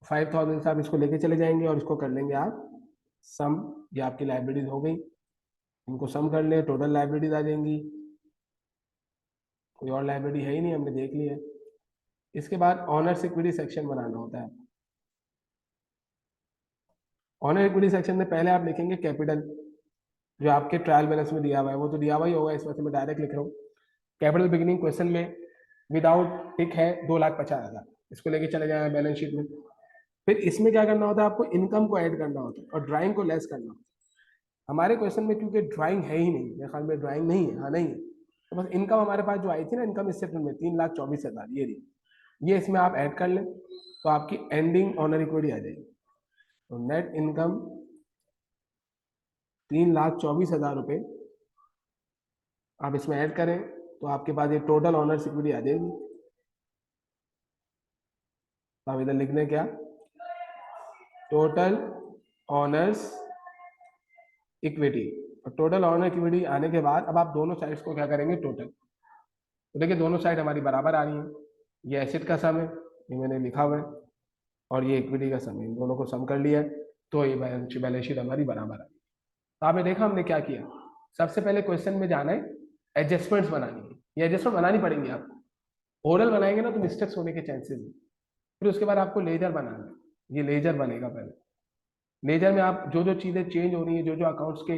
5,000 से आप इसको लेके चले जाएंगे और इसको कर लेंगे आप सम। ये आपकी लाइब्रेरीज हो गई, इनको सम कर ले, टोटल लाइब्रेरीज आ जाएंगी। कोई और लाइब्रेरी है ही नहीं, हमने देख लिया है। इसके बाद ऑनर्स इक्विटी सेक्शन बनाना होता है। ऑनर इक्विटी सेक्शन में पहले आप लिखेंगे कैपिटल, जो आपके ट्रायल बैलेंस में दिया हुआ है वो तो दिया हुआ ही होगा, इस वजह से मैं डायरेक्ट लिख रहा हूँ। कैपिटल बिगिनिंग क्वेश्चन में विदाउट टिक है 2,50,000, इसको लेके चले जाए बैलेंस शीट में। फिर इसमें क्या करना होता है, आपको इनकम को ऐड करना होता है और ड्राइंग को लेस करना होता है। हमारे क्वेश्चन में क्योंकि ड्राइंग है ही नहीं, मेरे ख्याल में ड्राइंग नहीं है, हाँ नहीं है, तो बस इनकम हमारे पास जो आई थी ना इनकम स्टेटमेंट में 3,24,000, ये रही, ये इसमें आप ऐड कर लें तो आपकी एंडिंग ऑनर इक्विटी आ जाएगी। तो नेट इनकम 3,24,000 रुपये आप इसमें ऐड करें तो आपके पास ये टोटल ऑनर्स इक्विटी आ जाएगी। तो आप इधर लिख दें क्या, टोटल ऑनर्स इक्विटी। और टोटल ऑनर इक्विटी आने के बाद अब आप दोनों साइड्स को क्या करेंगे, टोटल। तो देखिए दोनों साइड हमारी बराबर आ रही है, ये एसेट का सम है, ये मैंने लिखा हुआ है, और ये इक्विटी का सम है, इन दोनों को सम कर लिया है, तो ये बैलेंस शीट हमारी बराबर आ गई। तो आपने देखा हमने क्या किया, सबसे पहले क्वेश्चन में जाना है, एडजस्टमेंट्स बनानी है। ये एडजस्टमेंट बनानी पड़ेंगी आपको, ओरल बनाएंगे ना तो मिस्टेक्स होने के चांसेस है। फिर उसके बाद आपको लेजर बनाना है, ये लेजर बनेगा पहले। लेजर में आप जो जो चीज़ें चेंज हो रही है, जो जो अकाउंट्स के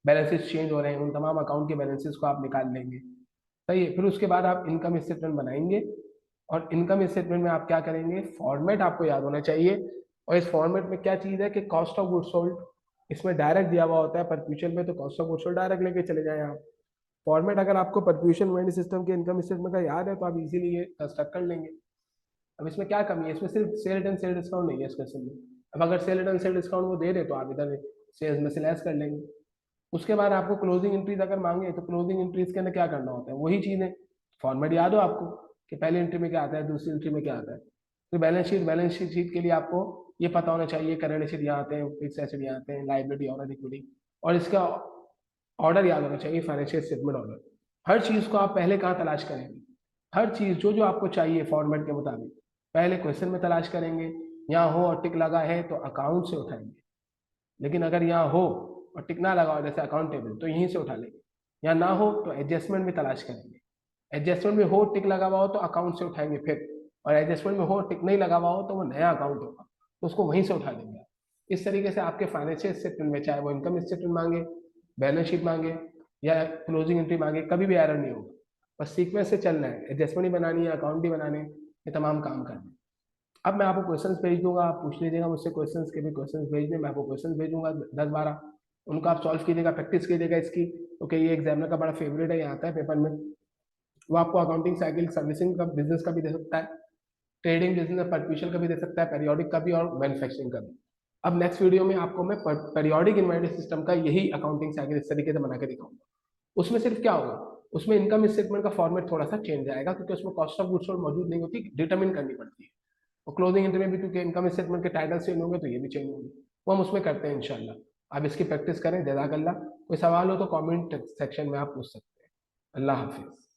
बैलेंसेस चेंज हो रहे हैं, उन तमाम अकाउंट के बैलेंसेस को आप निकाल लेंगे, सही है। फिर उसके बाद आप इनकम स्टेटमेंट बनाएंगे, और इनकम स्टेटमेंट में आप क्या करेंगे, फॉर्मेट आपको याद होना चाहिए। और इस फॉर्मेट में क्या चीज़ है कि कॉस्ट ऑफ गुड सोल्ड इसमें डायरेक्ट दिया हुआ होता है, परपेचुअल में तो cost of good sold direct लेके चले जाएं आप। फॉर्मेट अगर आपको परपेचुअल मनी सिस्टम के इनकम स्टेटमेंट का याद है तो आप इजीली ये कंस्ट्रक्ट कर लेंगे। अब इसमें क्या कमी है, इसमें सिर्फ सेल रिटर्न सेल डिस्काउंट नहीं है इस क्वेश्चन में। अब अगर सेल रिटर्न सेल डिस्काउंट वो दे दे तो आप इधर सेल्स में से लेस कर लेंगे। उसके बाद आपको क्लोजिंग एंट्रीज अगर मांगे तो क्लोजिंग एंट्रीज के अंदर क्या करना होता है, वही चीज़ है। फॉर्मेट याद हो आपको कि पहली एंट्री में क्या आता है, दूसरी एंट्री में क्या आता है। तो बैलेंस शीट के लिए आपको ये पता होना चाहिए, करंट एसेट यहाँ आते हैं, फिक्स एसेट यहाँ आते हैं, लाइबिलिटी ऑनर इक्विटी, और इसका ऑर्डर याद होना चाहिए, फाइनेंशियल स्टेटमेंट ऑर्डर। हर चीज़ को आप पहले कहाँ तलाश करेंगे, हर चीज़ जो जो आपको चाहिए फॉर्मेट के मुताबिक पहले क्वेश्चन में तलाश करेंगे। यहाँ हो और टिक लगा है तो अकाउंट से उठाएंगे, लेकिन अगर यहाँ हो और टिक ना लगा हो जैसे अकाउंट टेबल तो यहीं से उठा लेंगे। यहाँ ना हो तो एडजस्टमेंट में तलाश करेंगे, एडजस्टमेंट में हो टिक लगा हुआ हो तो अकाउंट से उठाएंगे फिर, और एडजस्टमेंट में हो टिक नहीं लगा हुआ हो तो वो नया अकाउंट होगा, तो उसको वहीं से उठा लेंगे। इस तरीके से आपके फाइनेंशियल स्टेटमेंट में चाहे वो इनकम स्टेटमेंट मांगे, बैलेंस शीट मांगे या क्लोजिंग एंट्री मांगे, कभी भी एरर नहीं होगा। बस सीक्वेंस से चलना है, एडजस्टमेंट ही बनानी है, अकाउंट भी बनाने, ये तमाम काम करने। अब मैं आपको क्वेश्चंस भेज दूंगा, आप पूछ लीजिएगा मुझसे, क्वेश्चंस के भी क्वेश्चंस भेज दें, मैं आपको क्वेश्चंस भेजूंगा 10-12, उनको आप सॉल्व कीजिएगा, प्रैक्टिस कीजिएगा इसकी, क्योंकि ये एग्जामिनर का बड़ा फेवरेट है, ये आता है पेपर में। वो आपको अकाउंटिंग साइकिल, सर्विसिंग का बिजनेस का भी दे सकता है, ट्रेडिंग बिजनेस परपेचुअल का भी दे सकता है, पेरियोडिक का भी और मैन्युफैक्चरिंग का भी। अब नेक्स्ट वीडियो में आपको मैं पेरियोडिक इन्वेंटरी सिस्टम का यही अकाउंटिंग साइकिल इस तरीके से बना के दिखाऊंगा। उसमें सिर्फ क्या होगा, उसमें इनकम स्टेटमेंट का फॉर्मेट थोड़ा सा चेंज आएगा, क्योंकि उसमें कॉस्ट ऑफ गुड्स सोल्ड मौजूद नहीं होती, डिटरमिन करनी पड़ती है। और क्लोजिंग एंट्री में भी क्योंकि इनकम स्टेटमेंट के टाइटल चेंज होंगे तो ये भी चेंज होंगे, वो हम उसमें करते हैं इंशाल्लाह। आप इसकी प्रैक्टिस करें, जज़ाकल्लाह। कोई सवाल हो तो कमेंट सेक्शन में आप पूछ सकते हैं। अल्लाह हाफिज़।